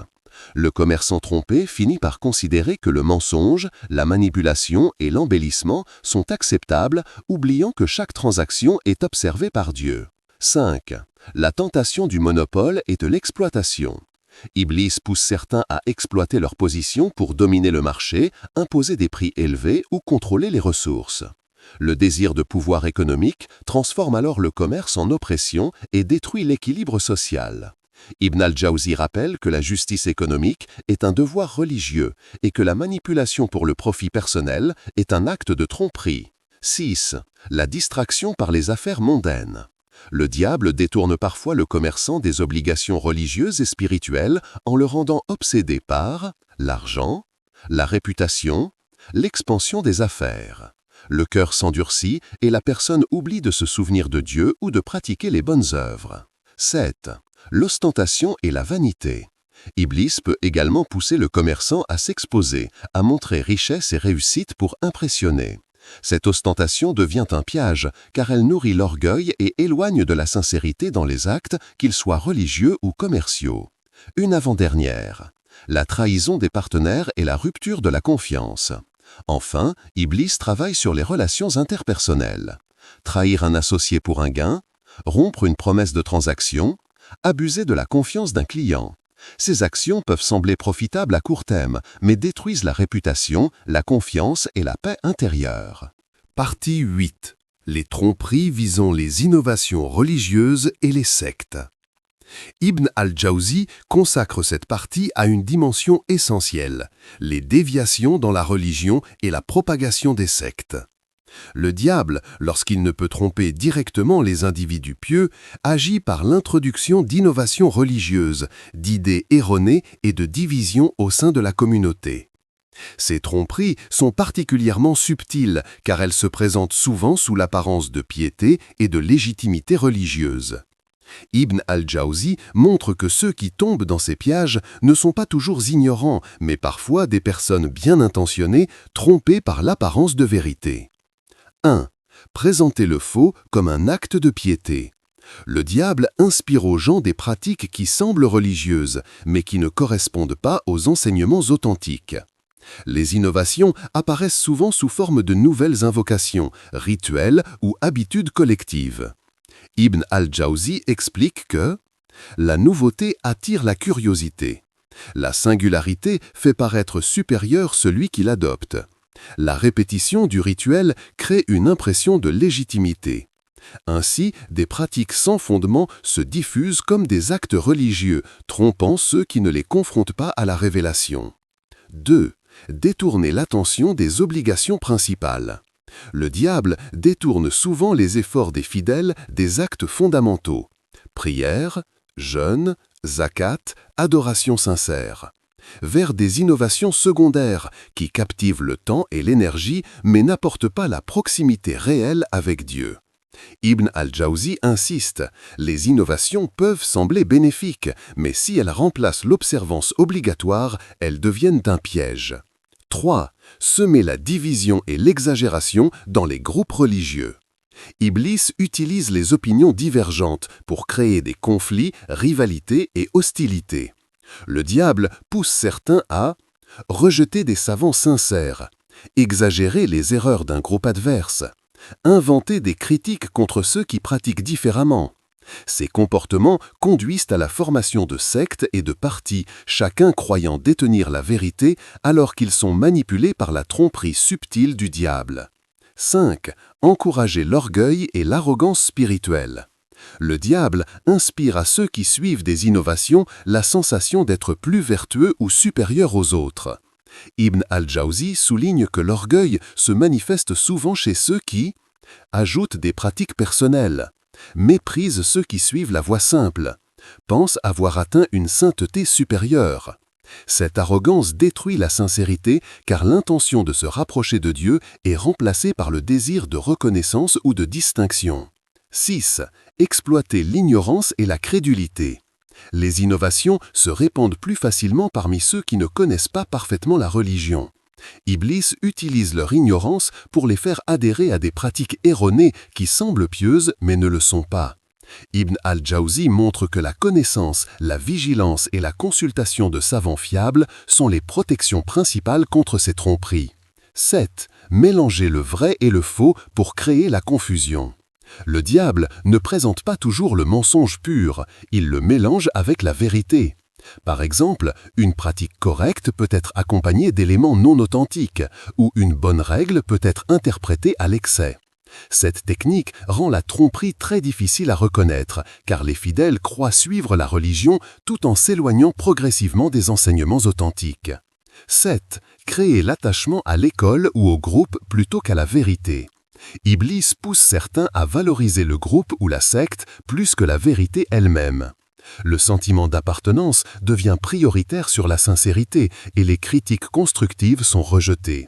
Le commerçant trompé finit par considérer que le mensonge, la manipulation et l'embellissement sont acceptables, oubliant que chaque transaction est observée par Dieu. 5. La tentation du monopole et de l'exploitation. Iblis pousse certains à exploiter leur position pour dominer le marché, imposer des prix élevés ou contrôler les ressources. Le désir de pouvoir économique transforme alors le commerce en oppression et détruit l'équilibre social. Ibn al-Jawzi rappelle que la justice économique est un devoir religieux et que la manipulation pour le profit personnel est un acte de tromperie. 6. La distraction par les affaires mondaines. Le diable détourne parfois le commerçant des obligations religieuses et spirituelles en le rendant obsédé par l'argent, la réputation, l'expansion des affaires. Le cœur s'endurcit et la personne oublie de se souvenir de Dieu ou de pratiquer les bonnes œuvres. 7. L'ostentation et la vanité. Iblis peut également pousser le commerçant à s'exposer, à montrer richesse et réussite pour impressionner. Cette ostentation devient un piège, car elle nourrit l'orgueil et éloigne de la sincérité dans les actes, qu'ils soient religieux ou commerciaux. Une avant-dernière. La trahison des partenaires et la rupture de la confiance. Enfin, Iblis travaille sur les relations interpersonnelles. Trahir un associé pour un gain, rompre une promesse de transaction, abuser de la confiance d'un client. Ces actions peuvent sembler profitables à court terme, mais détruisent la réputation, la confiance et la paix intérieure. Partie 8. Les tromperies visant les innovations religieuses et les sectes. Ibn al-Jawzi consacre cette partie à une dimension essentielle, les déviations dans la religion et la propagation des sectes. Le diable, lorsqu'il ne peut tromper directement les individus pieux, agit par l'introduction d'innovations religieuses, d'idées erronées et de divisions au sein de la communauté. Ces tromperies sont particulièrement subtiles car elles se présentent souvent sous l'apparence de piété et de légitimité religieuse. Ibn al-Jawzi montre que ceux qui tombent dans ces pièges ne sont pas toujours ignorants, mais parfois des personnes bien intentionnées, trompées par l'apparence de vérité. 1. Présenter le faux comme un acte de piété. Le diable inspire aux gens des pratiques qui semblent religieuses, mais qui ne correspondent pas aux enseignements authentiques. Les innovations apparaissent souvent sous forme de nouvelles invocations, rituels ou habitudes collectives. Ibn al-Jawzi explique que la nouveauté attire la curiosité. La singularité fait paraître supérieur celui qui l'adopte. La répétition du rituel crée une impression de légitimité. Ainsi, des pratiques sans fondement se diffusent comme des actes religieux, trompant ceux qui ne les confrontent pas à la révélation. 2. Détourner l'attention des obligations principales. Le diable détourne souvent les efforts des fidèles des actes fondamentaux. Prière, jeûne, zakat, adoration sincère. Vers des innovations secondaires qui captivent le temps et l'énergie mais n'apportent pas la proximité réelle avec Dieu. Ibn al-Jawzi insiste, les innovations peuvent sembler bénéfiques, mais si elles remplacent l'observance obligatoire, elles deviennent un piège. 3. Semer la division et l'exagération dans les groupes religieux. Iblis utilise les opinions divergentes pour créer des conflits, rivalités et hostilités. Le diable pousse certains à rejeter des savants sincères, exagérer les erreurs d'un groupe adverse, inventer des critiques contre ceux qui pratiquent différemment. Ces comportements conduisent à la formation de sectes et de partis, chacun croyant détenir la vérité alors qu'ils sont manipulés par la tromperie subtile du diable. 5. Encourager l'orgueil et l'arrogance spirituelle. Le diable inspire à ceux qui suivent des innovations la sensation d'être plus vertueux ou supérieurs aux autres. Ibn al-Jawzi souligne que l'orgueil se manifeste souvent chez ceux qui ajoutent des pratiques personnelles, méprisent ceux qui suivent la voie simple, pensent avoir atteint une sainteté supérieure. Cette arrogance détruit la sincérité car l'intention de se rapprocher de Dieu est remplacée par le désir de reconnaissance ou de distinction. 6. Exploiter l'ignorance et la crédulité. Les innovations se répandent plus facilement parmi ceux qui ne connaissent pas parfaitement la religion. Iblis utilise leur ignorance pour les faire adhérer à des pratiques erronées qui semblent pieuses mais ne le sont pas. Ibn al-Jawzi montre que la connaissance, la vigilance et la consultation de savants fiables sont les protections principales contre ces tromperies. 7. Mélanger le vrai et le faux pour créer la confusion. Le diable ne présente pas toujours le mensonge pur, il le mélange avec la vérité. Par exemple, une pratique correcte peut être accompagnée d'éléments non authentiques, ou une bonne règle peut être interprétée à l'excès. Cette technique rend la tromperie très difficile à reconnaître, car les fidèles croient suivre la religion tout en s'éloignant progressivement des enseignements authentiques. 7. Créer l'attachement à l'école ou au groupe plutôt qu'à la vérité. Iblis pousse certains à valoriser le groupe ou la secte plus que la vérité elle-même. Le sentiment d'appartenance devient prioritaire sur la sincérité et les critiques constructives sont rejetées.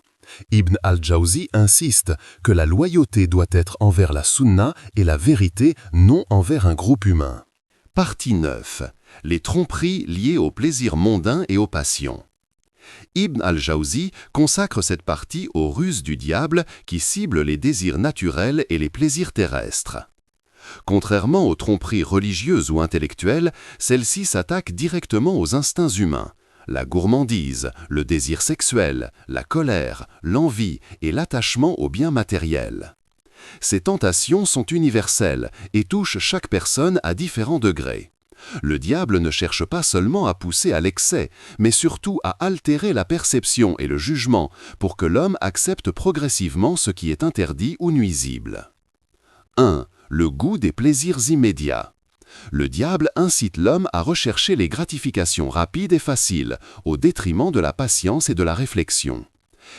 Ibn al-Jawzi insiste que la loyauté doit être envers la sunna et la vérité, non envers un groupe humain. Partie 9. Les tromperies liées aux plaisirs mondains et aux passions. Ibn al-Jawzi consacre cette partie aux ruses du diable qui ciblent les désirs naturels et les plaisirs terrestres. Contrairement aux tromperies religieuses ou intellectuelles, celle-ci s'attaque directement aux instincts humains. La gourmandise, le désir sexuel, la colère, l'envie et l'attachement aux biens matériels. Ces tentations sont universelles et touchent chaque personne à différents degrés. Le diable ne cherche pas seulement à pousser à l'excès, mais surtout à altérer la perception et le jugement pour que l'homme accepte progressivement ce qui est interdit ou nuisible. 1. Le goût des plaisirs immédiats. Le diable incite l'homme à rechercher les gratifications rapides et faciles, au détriment de la patience et de la réflexion.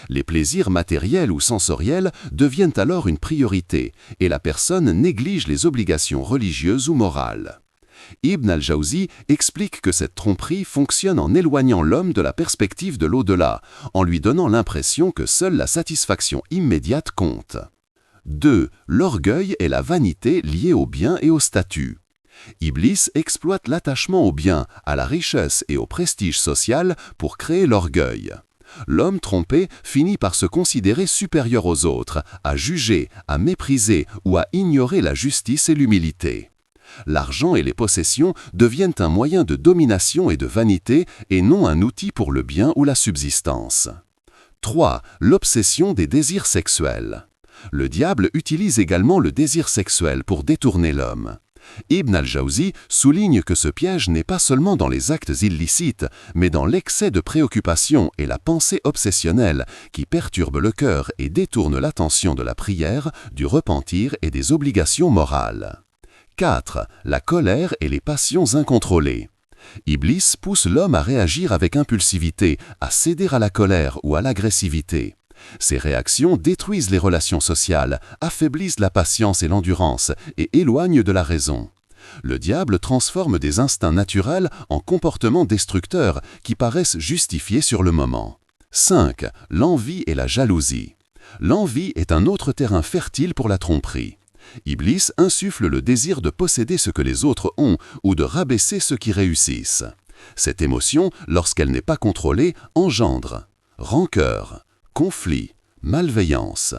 Les plaisirs matériels ou sensoriels deviennent alors une priorité, et la personne néglige les obligations religieuses ou morales. Ibn al-Jawzi explique que cette tromperie fonctionne en éloignant l'homme de la perspective de l'au-delà, en lui donnant l'impression que seule la satisfaction immédiate compte. 2. L'orgueil et la vanité liés au bien et au statut. Iblis exploite l'attachement au bien, à la richesse et au prestige social pour créer l'orgueil. L'homme trompé finit par se considérer supérieur aux autres, à juger, à mépriser ou à ignorer la justice et l'humilité. L'argent et les possessions deviennent un moyen de domination et de vanité et non un outil pour le bien ou la subsistance. 3. L'obsession des désirs sexuels. Le diable utilise également le désir sexuel pour détourner l'homme. Ibn al-Jawzi souligne que ce piège n'est pas seulement dans les actes illicites, mais dans l'excès de préoccupation et la pensée obsessionnelle qui perturbe le cœur et détourne l'attention de la prière, du repentir et des obligations morales. 4. La colère et les passions incontrôlées. Iblis pousse l'homme à réagir avec impulsivité, à céder à la colère ou à l'agressivité. Ces réactions détruisent les relations sociales, affaiblissent la patience et l'endurance et éloignent de la raison. Le diable transforme des instincts naturels en comportements destructeurs qui paraissent justifiés sur le moment. 5. L'envie et la jalousie. L'envie est un autre terrain fertile pour la tromperie. Iblis insuffle le désir de posséder ce que les autres ont ou de rabaisser ceux qui réussissent. Cette émotion, lorsqu'elle n'est pas contrôlée, engendre rancœur, conflit, malveillance.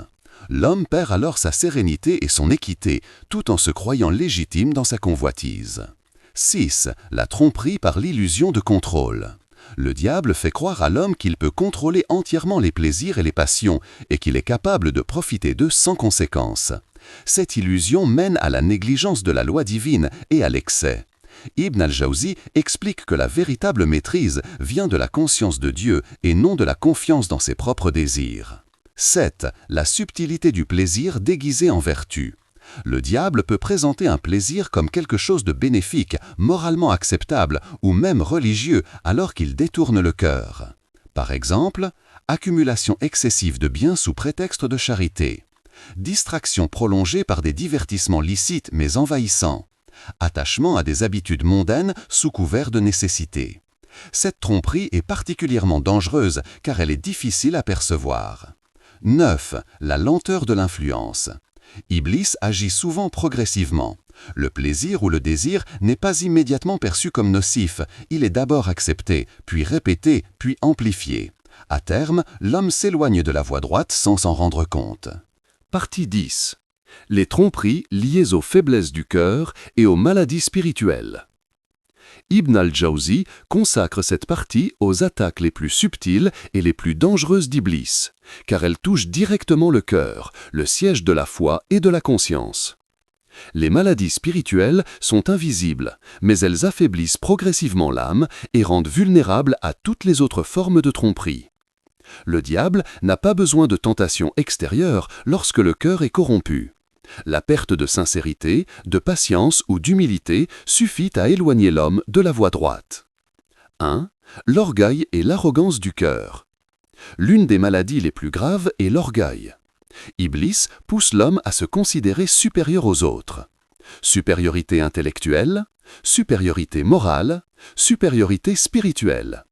L'homme perd alors sa sérénité et son équité, tout en se croyant légitime dans sa convoitise. 6. La tromperie par l'illusion de contrôle. Le diable fait croire à l'homme qu'il peut contrôler entièrement les plaisirs et les passions et qu'il est capable de profiter d'eux sans conséquence. Cette illusion mène à la négligence de la loi divine et à l'excès. Ibn al-Jawzi explique que la véritable maîtrise vient de la conscience de Dieu et non de la confiance dans ses propres désirs. 7. La subtilité du plaisir déguisé en vertu. Le diable peut présenter un plaisir comme quelque chose de bénéfique, moralement acceptable ou même religieux alors qu'il détourne le cœur. Par exemple, accumulation excessive de biens sous prétexte de charité. Distraction prolongée par des divertissements licites mais envahissants. Attachement à des habitudes mondaines sous couvert de nécessité. Cette tromperie est particulièrement dangereuse car elle est difficile à percevoir. 9. La lenteur de l'influence. Iblis agit souvent progressivement. Le plaisir ou le désir n'est pas immédiatement perçu comme nocif, il est d'abord accepté, puis répété, puis amplifié. À terme, l'homme s'éloigne de la voie droite sans s'en rendre compte. Partie 10. Les tromperies liées aux faiblesses du cœur et aux maladies spirituelles. Ibn al-Jawzi consacre cette partie aux attaques les plus subtiles et les plus dangereuses d'Iblis, car elles touchent directement le cœur, le siège de la foi et de la conscience. Les maladies spirituelles sont invisibles, mais elles affaiblissent progressivement l'âme et rendent vulnérable à toutes les autres formes de tromperie. Le diable n'a pas besoin de tentations extérieures lorsque le cœur est corrompu. La perte de sincérité, de patience ou d'humilité suffit à éloigner l'homme de la voie droite. 1. L'orgueil et l'arrogance du cœur. L'une des maladies les plus graves est l'orgueil. Iblis pousse l'homme à se considérer supérieur aux autres. Supériorité intellectuelle, supériorité morale, supériorité spirituelle.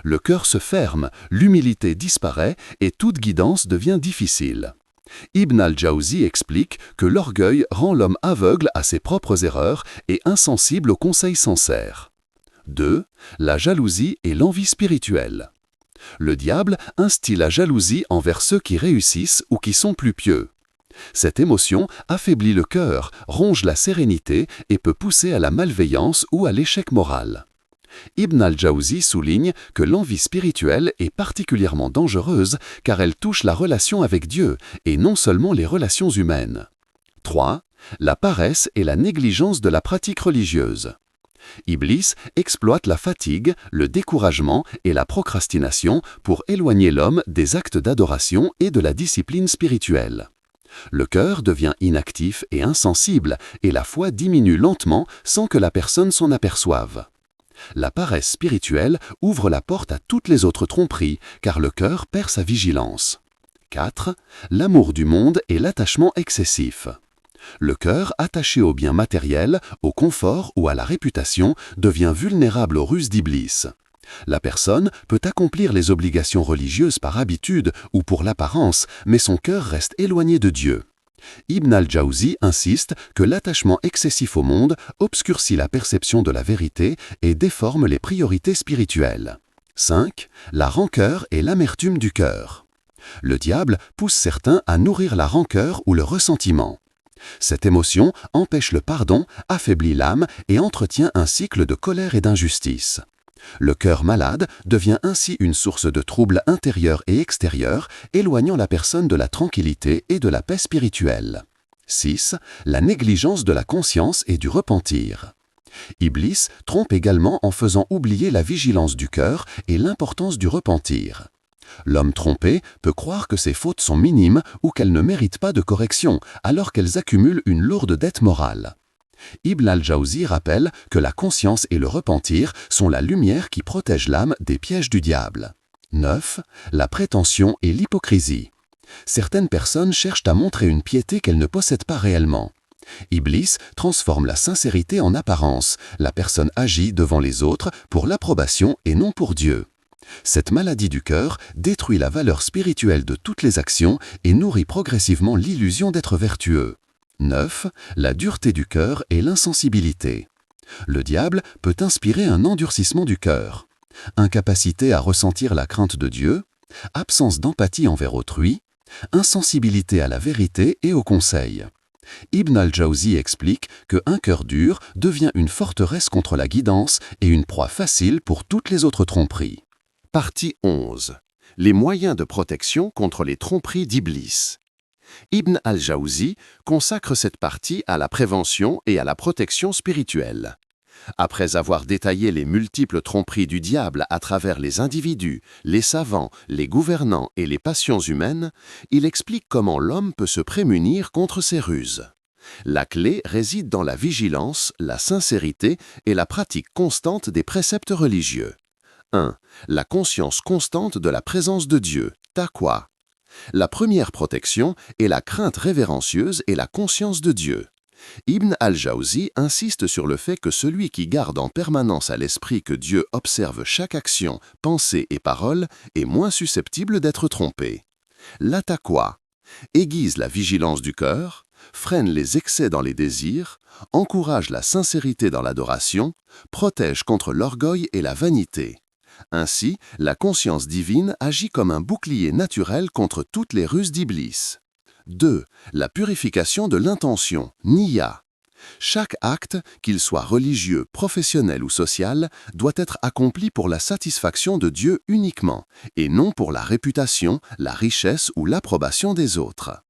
Le cœur se ferme, l'humilité disparaît et toute guidance devient difficile. Ibn al-Jawzi explique que l'orgueil rend l'homme aveugle à ses propres erreurs et insensible aux conseils sincères. 2. La jalousie et l'envie spirituelle. Le diable instille la jalousie envers ceux qui réussissent ou qui sont plus pieux. Cette émotion affaiblit le cœur, ronge la sérénité et peut pousser à la malveillance ou à l'échec moral. Ibn al-Jawzi souligne que l'envie spirituelle est particulièrement dangereuse car elle touche la relation avec Dieu et non seulement les relations humaines. 3. La paresse et la négligence de la pratique religieuse. Iblis exploite la fatigue, le découragement et la procrastination pour éloigner l'homme des actes d'adoration et de la discipline spirituelle. Le cœur devient inactif et insensible et la foi diminue lentement sans que la personne s'en aperçoive. La paresse spirituelle ouvre la porte à toutes les autres tromperies car le cœur perd sa vigilance. 4. L'amour du monde et l'attachement excessif. Le cœur, attaché aux biens matériels, au confort ou à la réputation, devient vulnérable aux ruses d'Iblis. La personne peut accomplir les obligations religieuses par habitude ou pour l'apparence, mais son cœur reste éloigné de Dieu. Ibn al-Jawzi insiste que l'attachement excessif au monde obscurcit la perception de la vérité et déforme les priorités spirituelles. 5. La rancœur et l'amertume du cœur. Le diable pousse certains à nourrir la rancœur ou le ressentiment. Cette émotion empêche le pardon, affaiblit l'âme et entretient un cycle de colère et d'injustice. Le cœur malade devient ainsi une source de troubles intérieurs et extérieurs, éloignant la personne de la tranquillité et de la paix spirituelle. 6. La négligence de la conscience et du repentir. Iblis trompe également en faisant oublier la vigilance du cœur et l'importance du repentir. L'homme trompé peut croire que ses fautes sont minimes ou qu'elles ne méritent pas de correction, alors qu'elles accumulent une lourde dette morale. Ibn al-Jawzi rappelle que la conscience et le repentir sont la lumière qui protège l'âme des pièges du diable. 9. La prétention et l'hypocrisie. Certaines personnes cherchent à montrer une piété qu'elles ne possèdent pas réellement. Iblis transforme la sincérité en apparence. La personne agit devant les autres pour l'approbation et non pour Dieu. Cette maladie du cœur détruit la valeur spirituelle de toutes les actions et nourrit progressivement l'illusion d'être vertueux. 9. La dureté du cœur et l'insensibilité. Le diable peut inspirer un endurcissement du cœur. Incapacité à ressentir la crainte de Dieu, absence d'empathie envers autrui, insensibilité à la vérité et au conseil. Ibn al-Jawzi explique qu'un cœur dur devient une forteresse contre la guidance et une proie facile pour toutes les autres tromperies. Partie 11. Les moyens de protection contre les tromperies d'Iblis. Ibn al-Jawzi consacre cette partie à la prévention et à la protection spirituelle. Après avoir détaillé les multiples tromperies du diable à travers les individus, les savants, les gouvernants et les passions humaines, il explique comment l'homme peut se prémunir contre ces ruses. La clé réside dans la vigilance, la sincérité et la pratique constante des préceptes religieux. 1. La conscience constante de la présence de Dieu, taqwa. La première protection est la crainte révérencieuse et la conscience de Dieu. Ibn al-Jawzi insiste sur le fait que celui qui garde en permanence à l'esprit que Dieu observe chaque action, pensée et parole est moins susceptible d'être trompé. La taqwa aiguise la vigilance du cœur, freine les excès dans les désirs, encourage la sincérité dans l'adoration, protège contre l'orgueil et la vanité. Ainsi, la conscience divine agit comme un bouclier naturel contre toutes les ruses d'Iblis. 2. La purification de l'intention, niyya. Chaque acte, qu'il soit religieux, professionnel ou social, doit être accompli pour la satisfaction de Dieu uniquement, et non pour la réputation, la richesse ou l'approbation des autres.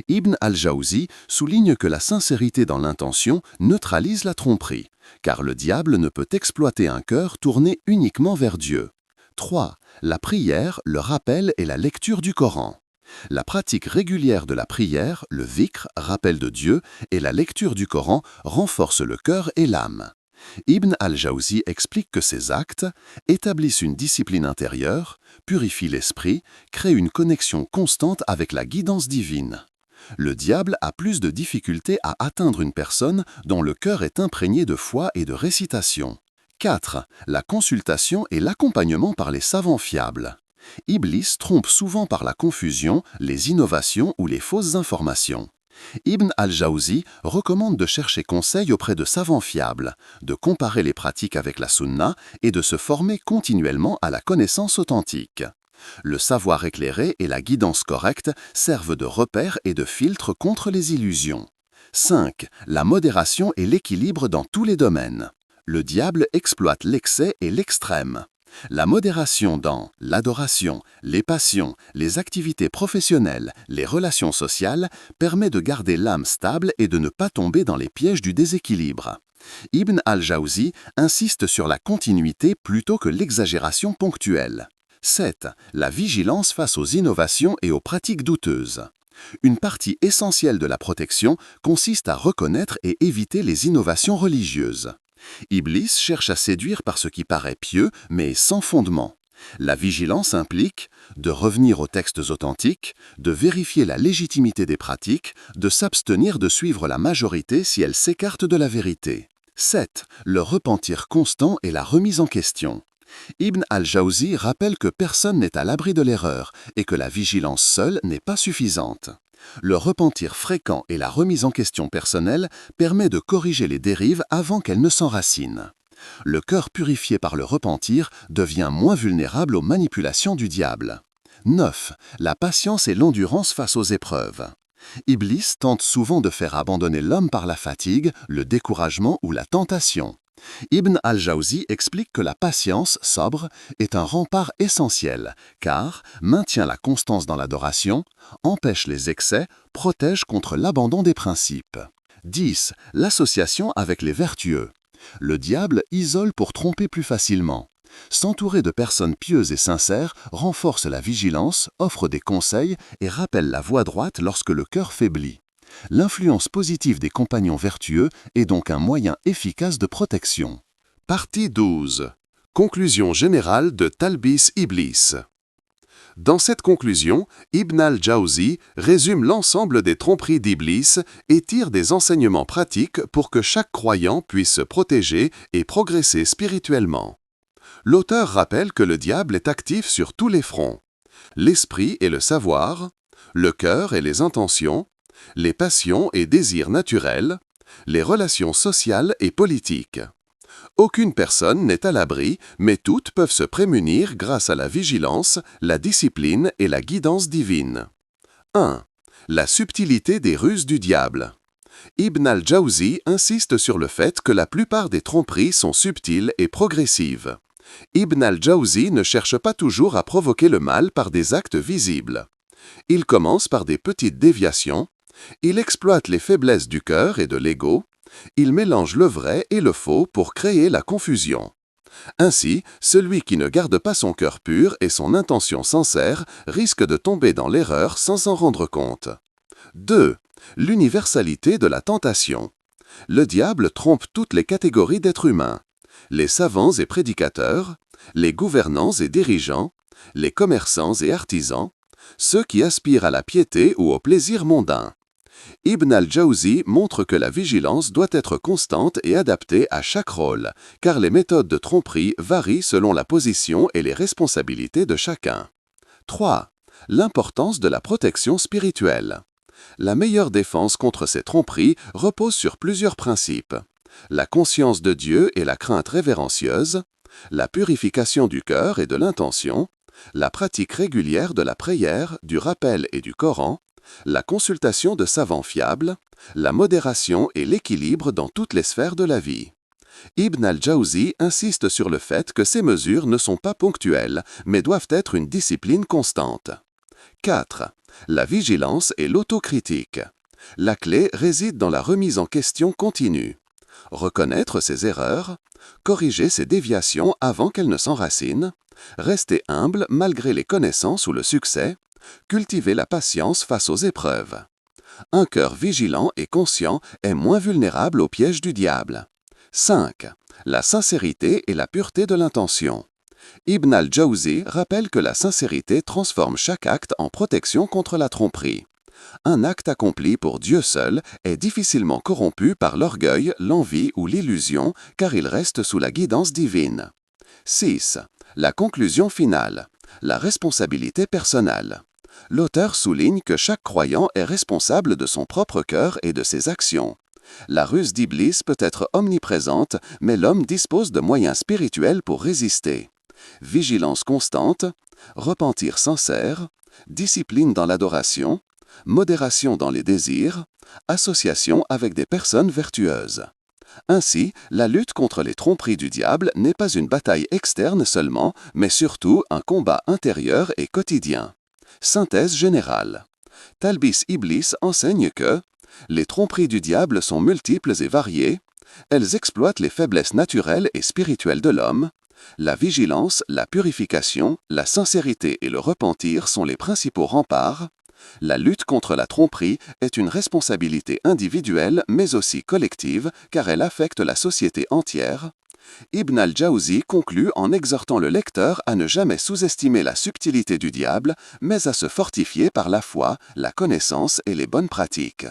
Ibn al-Jawzi souligne que la sincérité dans l'intention neutralise la tromperie, car le diable ne peut exploiter un cœur tourné uniquement vers Dieu. 3. La prière, le rappel et la lecture du Coran. La pratique régulière de la prière, le dhikr, rappel de Dieu, et la lecture du Coran renforcent le cœur et l'âme. Ibn al-Jawzi explique que ces actes établissent une discipline intérieure, purifient l'esprit, créent une connexion constante avec la guidance divine. Le diable a plus de difficultés à atteindre une personne dont le cœur est imprégné de foi et de récitation. 4. La consultation et l'accompagnement par les savants fiables. Iblis trompe souvent par la confusion, les innovations ou les fausses informations. Ibn al-Jawzi recommande de chercher conseil auprès de savants fiables, de comparer les pratiques avec la sunna et de se former continuellement à la connaissance authentique. Le savoir éclairé et la guidance correcte servent de repères et de filtres contre les illusions. 5. La modération et l'équilibre dans tous les domaines. Le diable exploite l'excès et l'extrême. La modération dans l'adoration, les passions, les activités professionnelles, les relations sociales permet de garder l'âme stable et de ne pas tomber dans les pièges du déséquilibre. Ibn al-Jawzi insiste sur la continuité plutôt que l'exagération ponctuelle. 7. La vigilance face aux innovations et aux pratiques douteuses. Une partie essentielle de la protection consiste à reconnaître et éviter les innovations religieuses. Iblis cherche à séduire par ce qui paraît pieux, mais sans fondement. La vigilance implique de revenir aux textes authentiques, de vérifier la légitimité des pratiques, de s'abstenir de suivre la majorité si elle s'écarte de la vérité. 7. Le repentir constant et la remise en question. Ibn al-Jawzi rappelle que personne n'est à l'abri de l'erreur et que la vigilance seule n'est pas suffisante. Le repentir fréquent et la remise en question personnelle permet de corriger les dérives avant qu'elles ne s'enracinent. Le cœur purifié par le repentir devient moins vulnérable aux manipulations du diable. 9. La patience et l'endurance face aux épreuves. Iblis tente souvent de faire abandonner l'homme par la fatigue, le découragement ou la tentation. Ibn al-Jawzi explique que la patience sobre est un rempart essentiel, car maintient la constance dans l'adoration, empêche les excès, protège contre l'abandon des principes. 10. L'association avec les vertueux. Le diable isole pour tromper plus facilement. S'entourer de personnes pieuses et sincères renforce la vigilance, offre des conseils et rappelle la voie droite lorsque le cœur faiblit. L'influence positive des compagnons vertueux est donc un moyen efficace de protection. Partie 12. Conclusion générale de Talbis Iblis. Dans cette conclusion, Ibn al-Jawzi résume l'ensemble des tromperies d'Iblis et tire des enseignements pratiques pour que chaque croyant puisse se protéger et progresser spirituellement. L'auteur rappelle que le diable est actif sur tous les fronts: l'esprit et le savoir, le cœur et les intentions, les passions et désirs naturels, les relations sociales et politiques. Aucune personne n'est à l'abri, mais toutes peuvent se prémunir grâce à la vigilance, la discipline et la guidance divine. 1. La subtilité des ruses du diable. Ibn al-Jawzi insiste sur le fait que la plupart des tromperies sont subtiles et progressives. Ibn al-Jawzi ne cherche pas toujours à provoquer le mal par des actes visibles. Il commence par des petites déviations. Il exploite les faiblesses du cœur et de l'ego. Il mélange le vrai et le faux pour créer la confusion. Ainsi, celui qui ne garde pas son cœur pur et son intention sincère risque de tomber dans l'erreur sans s'en rendre compte. 2. L'universalité de la tentation. Le diable trompe toutes les catégories d'êtres humains: les savants et prédicateurs, les gouvernants et dirigeants, les commerçants et artisans, ceux qui aspirent à la piété ou au plaisir mondain. Ibn al-Jawzi montre que la vigilance doit être constante et adaptée à chaque rôle, car les méthodes de tromperie varient selon la position et les responsabilités de chacun. 3. L'importance de la protection spirituelle. La meilleure défense contre ces tromperies repose sur plusieurs principes: la conscience de Dieu et la crainte révérencieuse, la purification du cœur et de l'intention, la pratique régulière de la prière, du rappel et du Coran, la consultation de savants fiables, la modération et l'équilibre dans toutes les sphères de la vie. Ibn al-Jawzi insiste sur le fait que ces mesures ne sont pas ponctuelles, mais doivent être une discipline constante. 4. La vigilance et l'autocritique. La clé réside dans la remise en question continue. Reconnaître ses erreurs, corriger ses déviations avant qu'elles ne s'enracinent, rester humble malgré les connaissances ou le succès, cultiver la patience face aux épreuves. Un cœur vigilant et conscient est moins vulnérable aux pièges du diable. 5. La sincérité et la pureté de l'intention. Ibn al-Jawzi rappelle que la sincérité transforme chaque acte en protection contre la tromperie. Un acte accompli pour Dieu seul est difficilement corrompu par l'orgueil, l'envie ou l'illusion, car il reste sous la guidance divine. 6. La conclusion finale. La responsabilité personnelle. L'auteur souligne que chaque croyant est responsable de son propre cœur et de ses actions. La ruse d'Iblis peut être omniprésente, mais l'homme dispose de moyens spirituels pour résister. vigilance constante, repentir sincère, discipline dans l'adoration, modération dans les désirs, association avec des personnes vertueuses. Ainsi, la lutte contre les tromperies du diable n'est pas une bataille externe seulement, mais surtout un combat intérieur et quotidien. Synthèse générale. Talbis Iblis enseigne que les tromperies du diable sont multiples et variées, elles exploitent les faiblesses naturelles et spirituelles de l'homme. La vigilance, la purification, la sincérité et le repentir sont les principaux remparts. La lutte contre la tromperie est une responsabilité individuelle mais aussi collective car elle affecte la société entière. Ibn al-Jawzi conclut en exhortant le lecteur à ne jamais sous-estimer la subtilité du diable, mais à se fortifier par la foi, la connaissance et les bonnes pratiques.